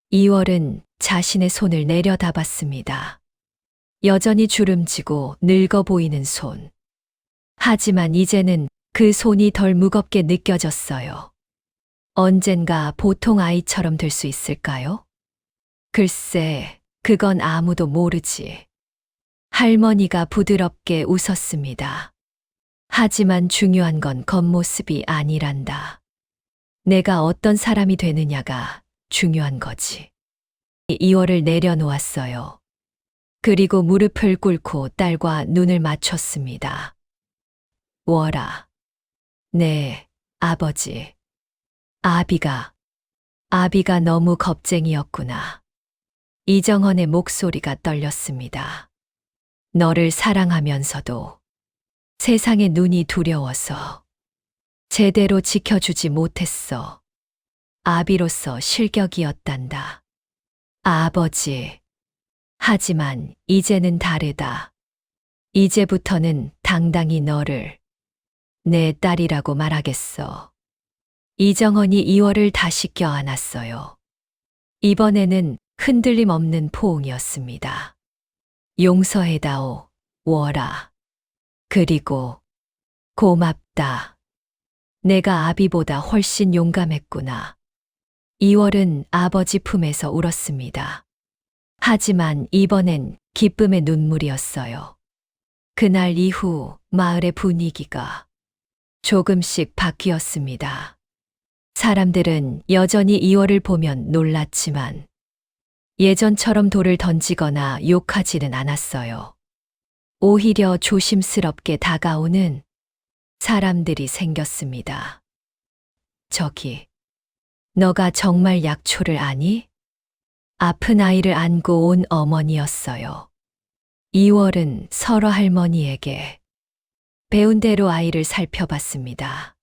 이월은 자신의 손을 내려다봤습니다. 여전히 주름지고 늙어 보이는 손. 하지만 이제는 그 손이 덜 무겁게 느껴졌어요. 언젠가 보통 아이처럼 될 수 있을까요? 글쎄, 그건 아무도 모르지. 할머니가 부드럽게 웃었습니다. 하지만 중요한 건 겉모습이 아니란다. 내가 어떤 사람이 되느냐가 중요한 거지. 이월을 내려놓았어요. 그리고 무릎을 꿇고 딸과 눈을 맞췄습니다. 월아. 네, 아버지. 아비가 너무 겁쟁이였구나. 이정헌의 목소리가 떨렸습니다. 너를 사랑하면서도 세상의 눈이 두려워서 제대로 지켜주지 못했어. 아비로서 실격이었단다. 아버지. 하지만 이제는 다르다. 이제부터는 당당히 너를 내 딸이라고 말하겠어. 이정헌이 이월을 다시 껴안았어요. 이번에는 흔들림 없는 포옹이었습니다. 용서해다오, 월아. 그리고 고맙다. 내가 아비보다 훨씬 용감했구나. 이월은 아버지 품에서 울었습니다. 하지만 이번엔 기쁨의 눈물이었어요. 그날 이후 마을의 분위기가 조금씩 바뀌었습니다. 사람들은 여전히 이월을 보면 놀랐지만 예전처럼 돌을 던지거나 욕하지는 않았어요. 오히려 조심스럽게 다가오는 사람들이 생겼습니다. 저기, 너가 정말 약초를 아니? 아픈 아이를 안고 온 어머니였어요. 이월은 설화 할머니에게 배운 대로 아이를 살펴봤습니다.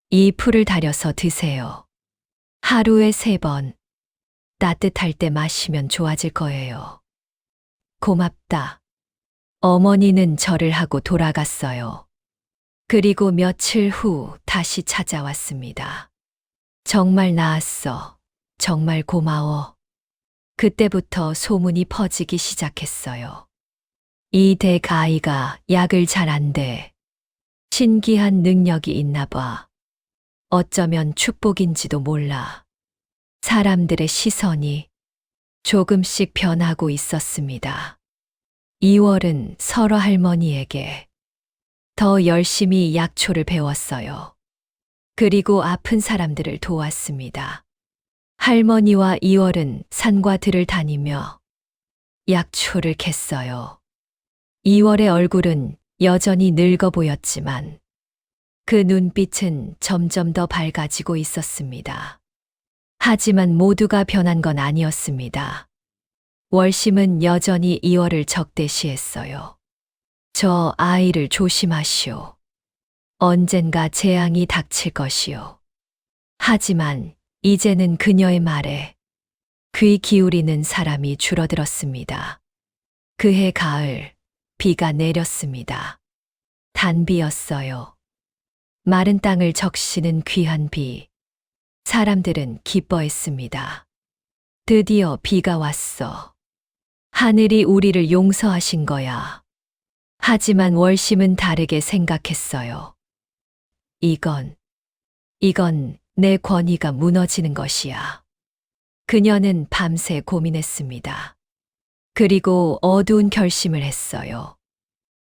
이 풀을 다려서 드세요. 하루에 3번. 따뜻할 때 마시면 좋아질 거예요. 고맙다. 어머니는 절을 하고 돌아갔어요. 그리고 며칠 후 다시 찾아왔습니다. 정말 나았어. 정말 고마워. 그때부터 소문이 퍼지기 시작했어요. 이 댁 아이가 약을 잘 안 돼. 신기한 능력이 있나 봐. 어쩌면 축복인지도 몰라. 사람들의 시선이 조금씩 변하고 있었습니다. 이월은 설화 할머니에게 더 열심히 약초를 배웠어요. 그리고 아픈 사람들을 도왔습니다. 할머니와 이월은 산과 들을 다니며 약초를 캤어요. 이월의 얼굴은 여전히 늙어 보였지만 그 눈빛은 점점 더 밝아지고 있었습니다. 하지만 모두가 변한 건 아니었습니다. 월심은 여전히 이월을 적대시했어요. 저 아이를 조심하시오. 언젠가 재앙이 닥칠 것이오. 하지만 이제는 그녀의 말에 귀 기울이는 사람이 줄어들었습니다. 그해 가을, 비가 내렸습니다. 단비였어요. 마른 땅을 적시는 귀한 비. 사람들은 기뻐했습니다. 드디어 비가 왔어. 하늘이 우리를 용서하신 거야. 하지만 월심은 다르게 생각했어요. 이건 내 권위가 무너지는 것이야. 그녀는 밤새 고민했습니다. 그리고 어두운 결심을 했어요.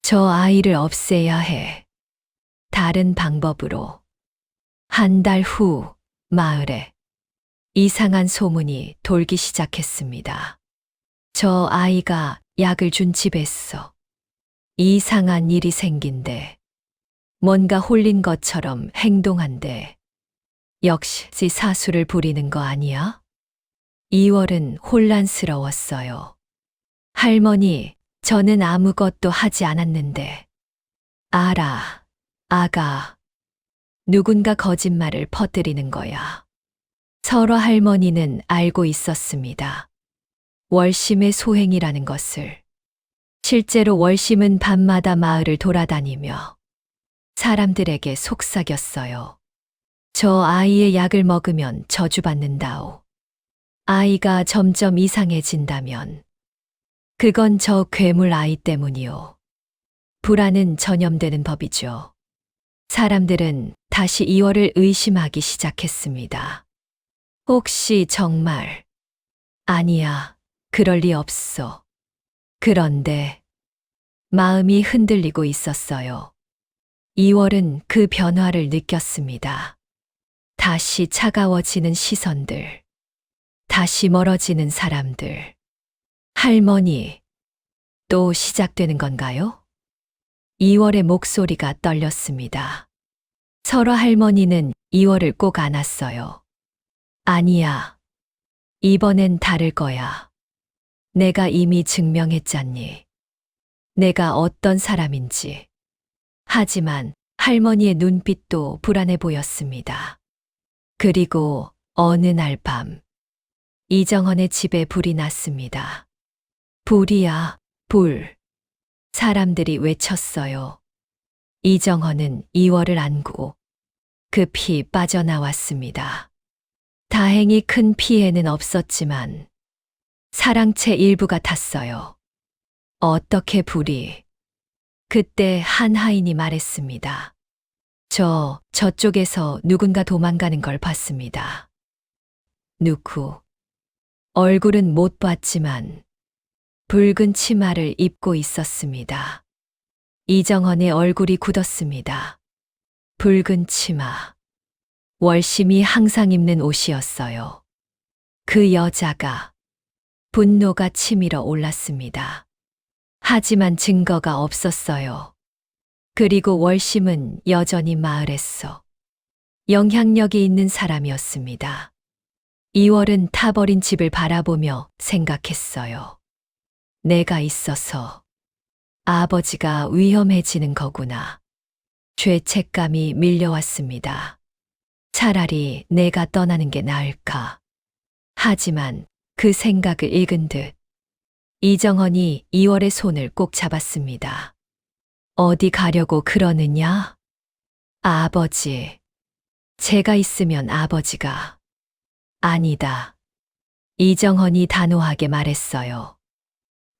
저 아이를 없애야 해. 다른 방법으로. 한 달 후, 마을에 이상한 소문이 돌기 시작했습니다. 저 아이가 약을 준 집에서 이상한 일이 생긴대. 뭔가 홀린 것처럼 행동한대. 역시 사수를 부리는 거 아니야? 이월은 혼란스러웠어요. 할머니, 저는 아무것도 하지 않았는데. 알아, 아가. 누군가 거짓말을 퍼뜨리는 거야. 설화 할머니는 알고 있었습니다. 월심의 소행이라는 것을. 실제로 월심은 밤마다 마을을 돌아다니며 사람들에게 속삭였어요. 저 아이의 약을 먹으면 저주받는다오. 아이가 점점 이상해진다면 그건 저 괴물 아이 때문이오. 불안은 전염되는 법이죠. 사람들은 다시 이월을 의심하기 시작했습니다. 혹시 정말? 아니야, 그럴 리 없어. 그런데 마음이 흔들리고 있었어요. 이월은 그 변화를 느꼈습니다. 다시 차가워지는 시선들. 다시 멀어지는 사람들. 할머니, 또 시작되는 건가요? 이월의 목소리가 떨렸습니다. 설화 할머니는 이월을 꼭 안았어요. 아니야. 이번엔 다를 거야. 내가 이미 증명했잖니. 내가 어떤 사람인지. 하지만 할머니의 눈빛도 불안해 보였습니다. 그리고 어느 날 밤, 이정헌의 집에 불이 났습니다. 불이야, 불. 사람들이 외쳤어요. 이정헌은 이월을 안고 급히 빠져나왔습니다. 다행히 큰 피해는 없었지만 사랑채 일부가 탔어요. 어떻게 불이? 그때 한 하인이 말했습니다. 저쪽에서 누군가 도망가는 걸 봤습니다. 누구? 얼굴은 못 봤지만 붉은 치마를 입고 있었습니다. 이정헌의 얼굴이 굳었습니다. 붉은 치마. 월심이 항상 입는 옷이었어요. 그 여자가 분노가 치밀어 올랐습니다. 하지만 증거가 없었어요. 그리고 월심은 여전히 마을에서 영향력이 있는 사람이었습니다. 이월은 타버린 집을 바라보며 생각했어요. 내가 있어서 아버지가 위험해지는 거구나. 죄책감이 밀려왔습니다. 차라리 내가 떠나는 게 나을까. 하지만 그 생각을 읽은 듯 이정헌이 이월의 손을 꼭 잡았습니다. 어디 가려고 그러느냐? 아버지. 제가 있으면 아버지가. 아니다. 이정헌이 단호하게 말했어요.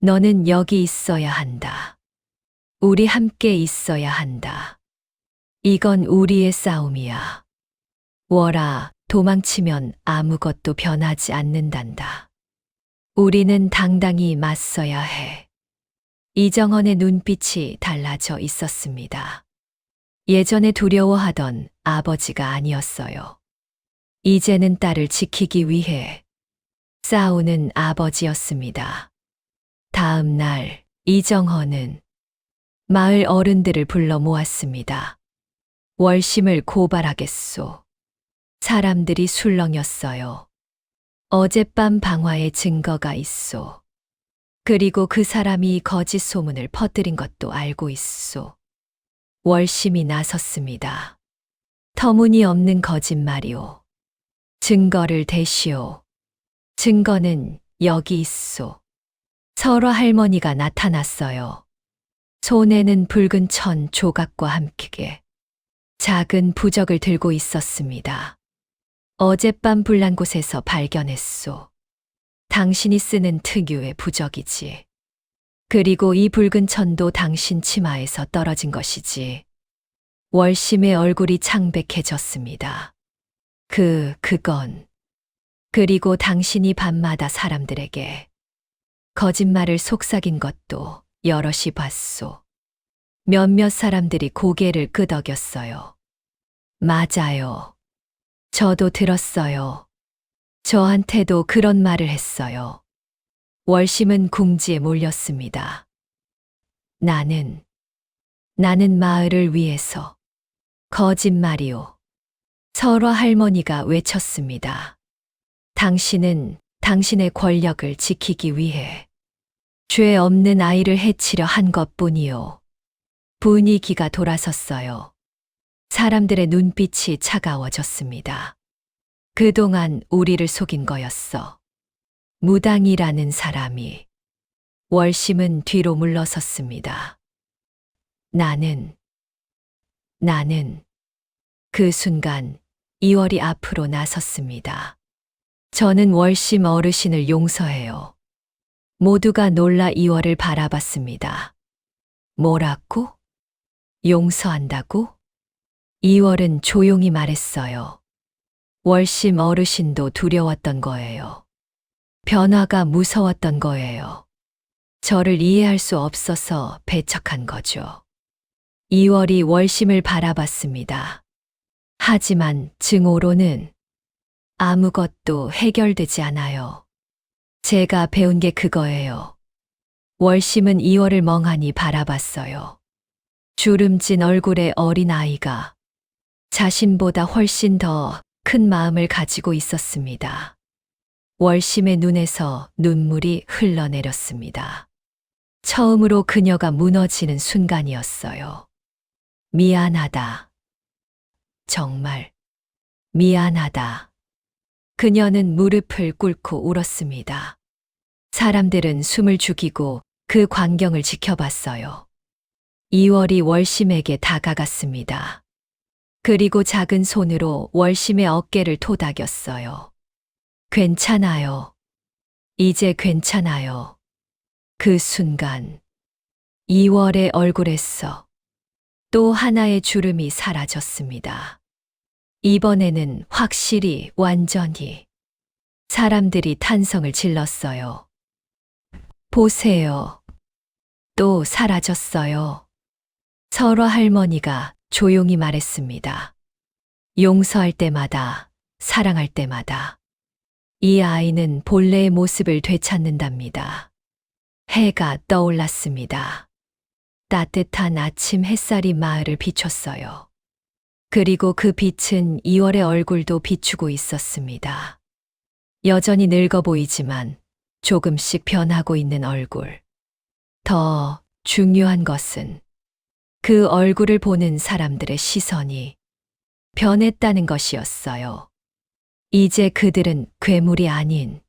너는 여기 있어야 한다. 우리 함께 있어야 한다. 이건 우리의 싸움이야. 월아, 도망치면 아무것도 변하지 않는단다. 우리는 당당히 맞서야 해. 이정헌의 눈빛이 달라져 있었습니다. 예전에 두려워하던 아버지가 아니었어요. 이제는 딸을 지키기 위해 싸우는 아버지였습니다. 다음 날 이정헌은 마을 어른들을 불러 모았습니다. 월심을 고발하겠소. 사람들이 술렁였어요. 어젯밤 방화에 증거가 있소. 그리고 그 사람이 거짓 소문을 퍼뜨린 것도 알고 있소. 월심이 나섰습니다. 터무니없는 거짓말이오. 증거를 대시오. 증거는 여기 있소. 설화 할머니가 나타났어요. 손에는 붉은 천 조각과 함께 작은 부적을 들고 있었습니다. 어젯밤 불난 곳에서 발견했소. 당신이 쓰는 특유의 부적이지. 그리고 이 붉은 천도 당신 치마에서 떨어진 것이지. 월심의 얼굴이 창백해졌습니다. 그건. 그리고 당신이 밤마다 사람들에게 거짓말을 속삭인 것도 여럿이 봤소. 몇몇 사람들이 고개를 끄덕였어요. 맞아요. 저도 들었어요. 저한테도 그런 말을 했어요. 월심은 궁지에 몰렸습니다. 나는 마을을 위해서. 거짓말이오. 설화 할머니가 외쳤습니다. 당신은 당신의 권력을 지키기 위해 죄 없는 아이를 해치려 한 것뿐이요. 분위기가 돌아섰어요. 사람들의 눈빛이 차가워졌습니다. 그동안 우리를 속인 거였어. 무당이라는 사람이. 월심은 뒤로 물러섰습니다. 나는. 그 순간 이월이 앞으로 나섰습니다. 저는 월심 어르신을 용서해요. 모두가 놀라 이월을 바라봤습니다. 뭐라고? 용서한다고? 이월은 조용히 말했어요. 월심 어르신도 두려웠던 거예요. 변화가 무서웠던 거예요. 저를 이해할 수 없어서 배척한 거죠. 이월이 월심을 바라봤습니다. 하지만 증오로는 아무것도 해결되지 않아요. 제가 배운 게 그거예요. 월심은 이월을 멍하니 바라봤어요. 주름진 얼굴의 어린 아이가 자신보다 훨씬 더 큰 마음을 가지고 있었습니다. 월심의 눈에서 눈물이 흘러내렸습니다. 처음으로 그녀가 무너지는 순간이었어요. 미안하다. 정말 미안하다. 그녀는 무릎을 꿇고 울었습니다. 사람들은 숨을 죽이고 그 광경을 지켜봤어요. 이월이 월심에게 다가갔습니다. 그리고 작은 손으로 월심의 어깨를 토닥였어요. 괜찮아요. 이제 괜찮아요. 그 순간 이월의 얼굴에서 또 하나의 주름이 사라졌습니다. 이번에는 확실히 완전히. 사람들이 탄성을 질렀어요. 보세요. 또 사라졌어요. 설화 할머니가 조용히 말했습니다. 용서할 때마다, 사랑할 때마다 이 아이는 본래의 모습을 되찾는답니다. 해가 떠올랐습니다. 따뜻한 아침 햇살이 마을을 비췄어요. 그리고 그 빛은 이월의 얼굴도 비추고 있었습니다. 여전히 늙어 보이지만 조금씩 변하고 있는 얼굴. 더 중요한 것은 그 얼굴을 보는 사람들의 시선이 변했다는 것이었어요. 이제 그들은 괴물이 아닌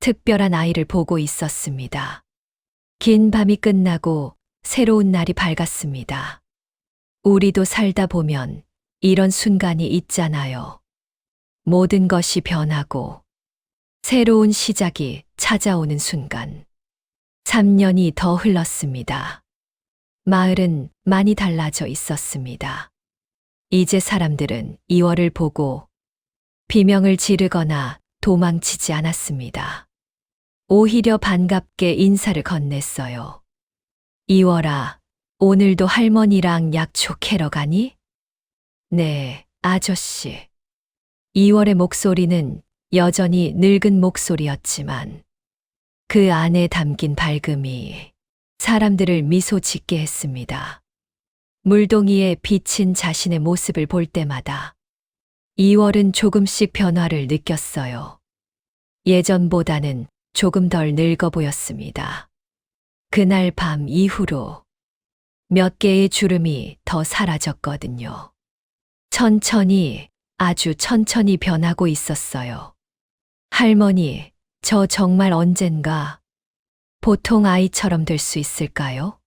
특별한 아이를 보고 있었습니다. 긴 밤이 끝나고 새로운 날이 밝았습니다. 우리도 살다 보면 이런 순간이 있잖아요. 모든 것이 변하고 새로운 시작이 찾아오는 순간. 3년이 더 흘렀습니다. 마을은 많이 달라져 있었습니다. 이제 사람들은 이월을 보고 비명을 지르거나 도망치지 않았습니다. 오히려 반갑게 인사를 건넸어요. 이월아, 오늘도 할머니랑 약초 캐러 가니? 네, 아저씨. 이월의 목소리는 여전히 늙은 목소리였지만 그 안에 담긴 밝음이 사람들을 미소 짓게 했습니다. 물동이에 비친 자신의 모습을 볼 때마다 2월은 조금씩 변화를 느꼈어요. 예전보다는 조금 덜 늙어 보였습니다. 그날 밤 이후로 몇 개의 주름이 더 사라졌거든요. 천천히, 아주 천천히 변하고 있었어요. 할머니, 저 정말 언젠가 보통 아이처럼 될 수 있을까요?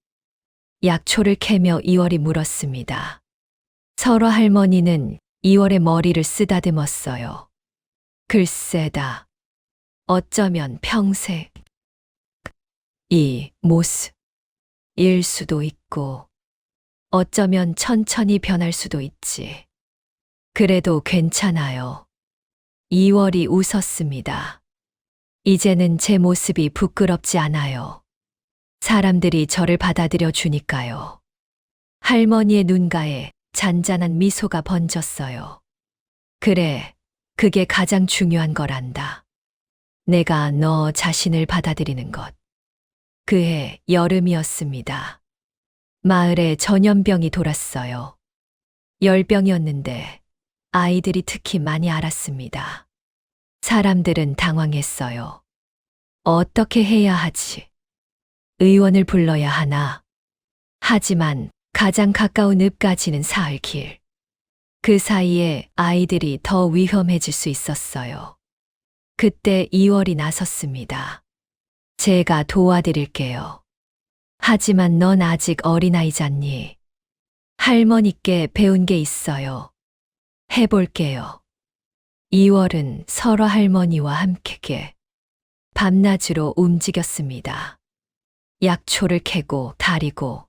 약초를 캐며 2월이 물었습니다. 설화 할머니는 2월의 머리를 쓰다듬었어요. 글쎄다. 어쩌면 평생 이 모습일 수도 있고, 어쩌면 천천히 변할 수도 있지. 그래도 괜찮아요. 2월이 웃었습니다. 이제는 제 모습이 부끄럽지 않아요. 사람들이 저를 받아들여 주니까요. 할머니의 눈가에 잔잔한 미소가 번졌어요. 그래, 그게 가장 중요한 거란다. 내가 너 자신을 받아들이는 것. 그해 여름이었습니다. 마을에 전염병이 돌았어요. 열병이었는데 아이들이 특히 많이 앓았습니다. 사람들은 당황했어요. 어떻게 해야 하지? 의원을 불러야 하나? 하지만 가장 가까운 읍까지는 사흘 길. 그 사이에 아이들이 더 위험해질 수 있었어요. 그때 2월이 나섰습니다. 제가 도와드릴게요. 하지만 넌 아직 어린아이잖니. 할머니께 배운 게 있어요. 해볼게요. 2월은 설화 할머니와 함께 밤낮으로 움직였습니다. 약초를 캐고 다리고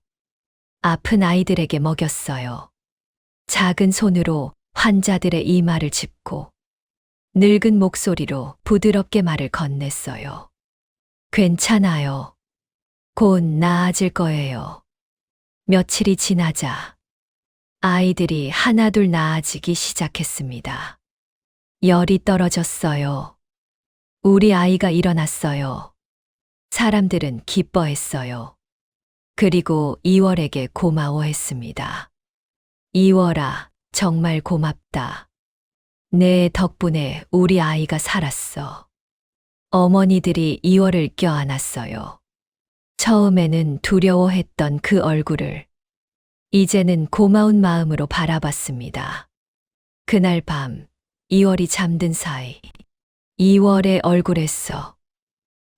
아픈 아이들에게 먹였어요. 작은 손으로 환자들의 이마를 짚고 늙은 목소리로 부드럽게 말을 건넸어요. 괜찮아요. 곧 나아질 거예요. 며칠이 지나자 아이들이 하나둘 나아지기 시작했습니다. 열이 떨어졌어요. 우리 아이가 일어났어요. 사람들은 기뻐했어요. 그리고 2월에게 고마워했습니다. 2월아, 정말 고맙다. 내 덕분에 우리 아이가 살았어. 어머니들이 2월을 껴안았어요. 처음에는 두려워했던 그 얼굴을 이제는 고마운 마음으로 바라봤습니다. 그날 밤 2월이 잠든 사이 2월의 얼굴에서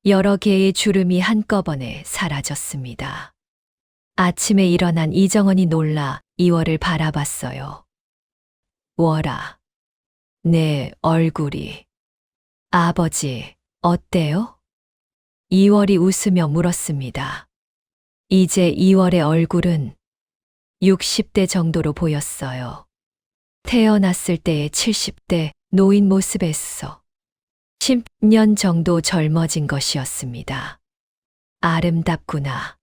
여러 개의 주름이 한꺼번에 사라졌습니다. 아침에 일어난 이정원이 놀라 2월을 바라봤어요. 월아, 내 얼굴이. 아버지, 어때요? 2월이 웃으며 물었습니다. 이제 2월의 얼굴은 60대 정도로 보였어요. 태어났을 때의 70대 노인 모습에서 10년 정도 젊어진 것이었습니다. 아름답구나.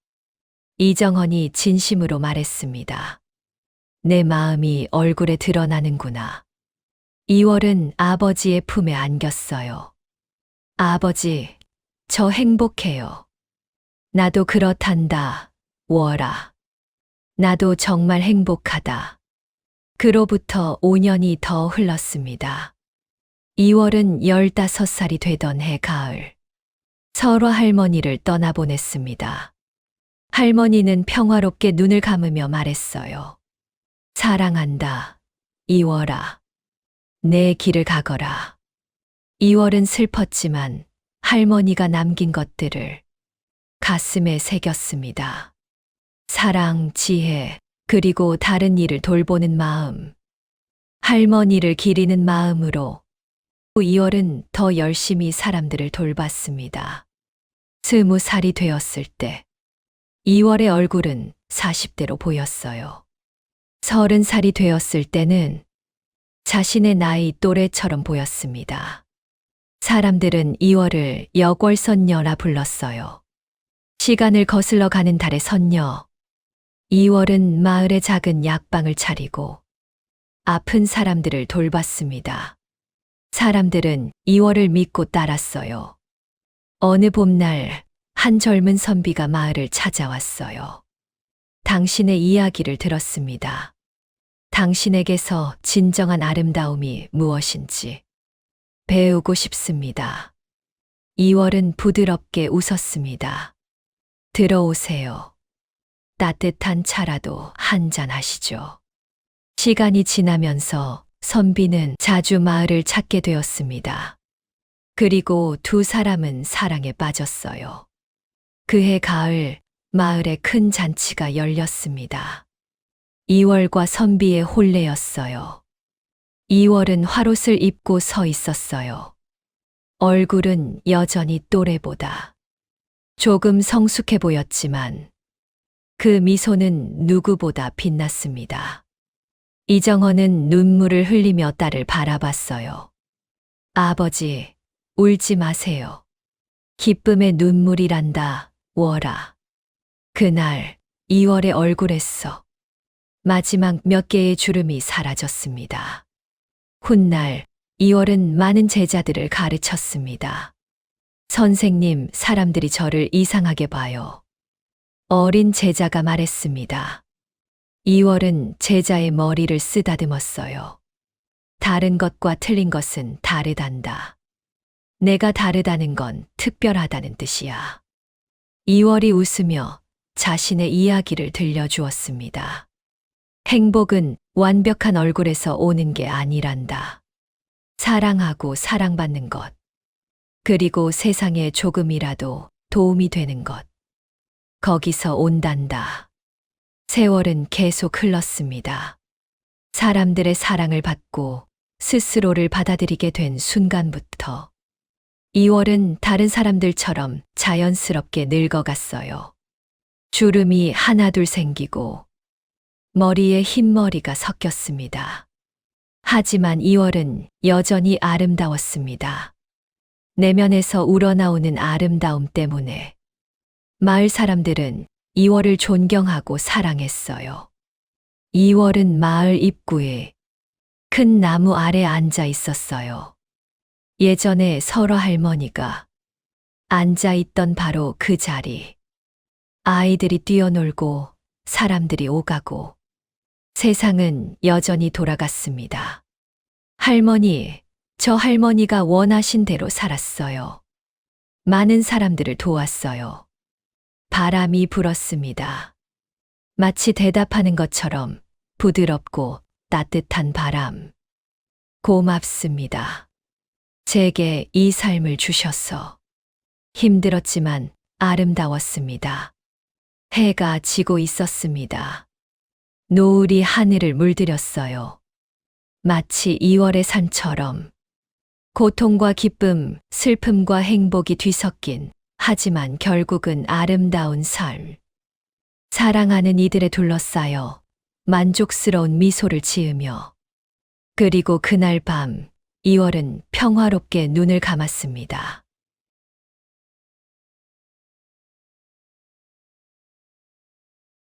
이정헌이 진심으로 말했습니다. 내 마음이 얼굴에 드러나는구나. 2월은 아버지의 품에 안겼어요. 아버지, 저 행복해요. 나도 그렇단다, 월아. 나도 정말 행복하다. 그로부터 5년이 더 흘렀습니다. 2월은 15살이 되던 해 가을, 설화 할머니를 떠나보냈습니다. 할머니는 평화롭게 눈을 감으며 말했어요. 사랑한다, 2월아. 내 길을 가거라. 2월은 슬펐지만 할머니가 남긴 것들을 가슴에 새겼습니다. 사랑, 지혜, 그리고 다른 이를 돌보는 마음. 할머니를 기리는 마음으로 2월은 더 열심히 사람들을 돌봤습니다. 20살이 되었을 때 2월의 얼굴은 40대로 보였어요. 30살이 되었을 때는 자신의 나이 또래처럼 보였습니다. 사람들은 2월을 여골선녀라 불렀어요. 시간을 거슬러 가는 달의 선녀. 2월은 마을의 작은 약방을 차리고 아픈 사람들을 돌봤습니다. 사람들은 2월을 믿고 따랐어요. 어느 봄날 한 젊은 선비가 마을을 찾아왔어요. 당신의 이야기를 들었습니다. 당신에게서 진정한 아름다움이 무엇인지 배우고 싶습니다. 이월은 부드럽게 웃었습니다. 들어오세요. 따뜻한 차라도 한잔 하시죠. 시간이 지나면서 선비는 자주 마을을 찾게 되었습니다. 그리고 두 사람은 사랑에 빠졌어요. 그해 가을, 마을에 큰 잔치가 열렸습니다. 이월과 선비의 혼례였어요. 이월은 화롯을 입고 서 있었어요. 얼굴은 여전히 또래보다 조금 성숙해 보였지만 그 미소는 누구보다 빛났습니다. 이정헌은 눈물을 흘리며 딸을 바라봤어요. 아버지, 울지 마세요. 기쁨의 눈물이란다, 월아. 그날 이월의 얼굴에서 마지막 몇 개의 주름이 사라졌습니다. 훗날 이월은 많은 제자들을 가르쳤습니다. 선생님, 사람들이 저를 이상하게 봐요. 어린 제자가 말했습니다. 이월은 제자의 머리를 쓰다듬었어요. 다른 것과 틀린 것은 다르단다. 내가 다르다는 건 특별하다는 뜻이야. 이월이 웃으며 자신의 이야기를 들려주었습니다. 행복은 완벽한 얼굴에서 오는 게 아니란다. 사랑하고 사랑받는 것, 그리고 세상에 조금이라도 도움이 되는 것, 거기서 온단다. 세월은 계속 흘렀습니다. 사람들의 사랑을 받고 스스로를 받아들이게 된 순간부터 이월은 다른 사람들처럼 자연스럽게 늙어갔어요. 주름이 하나둘 생기고 머리에 흰머리가 섞였습니다. 하지만 이월은 여전히 아름다웠습니다. 내면에서 우러나오는 아름다움 때문에 마을 사람들은 이월을 존경하고 사랑했어요. 이월은 마을 입구에 큰 나무 아래 앉아 있었어요. 예전에 설화 할머니가 앉아 있던 바로 그 자리. 아이들이 뛰어놀고 사람들이 오가고 세상은 여전히 돌아갔습니다. 할머니, 저 할머니가 원하신 대로 살았어요. 많은 사람들을 도왔어요. 바람이 불었습니다. 마치 대답하는 것처럼 부드럽고 따뜻한 바람. 고맙습니다. 제게 이 삶을 주셔서. 힘들었지만 아름다웠습니다. 해가 지고 있었습니다. 노을이 하늘을 물들였어요. 마치 2월의 산처럼. 고통과 기쁨, 슬픔과 행복이 뒤섞인 하지만 결국은 아름다운 삶. 사랑하는 이들에 둘러싸여 만족스러운 미소를 지으며 그리고 그날 밤 2월은 평화롭게 눈을 감았습니다.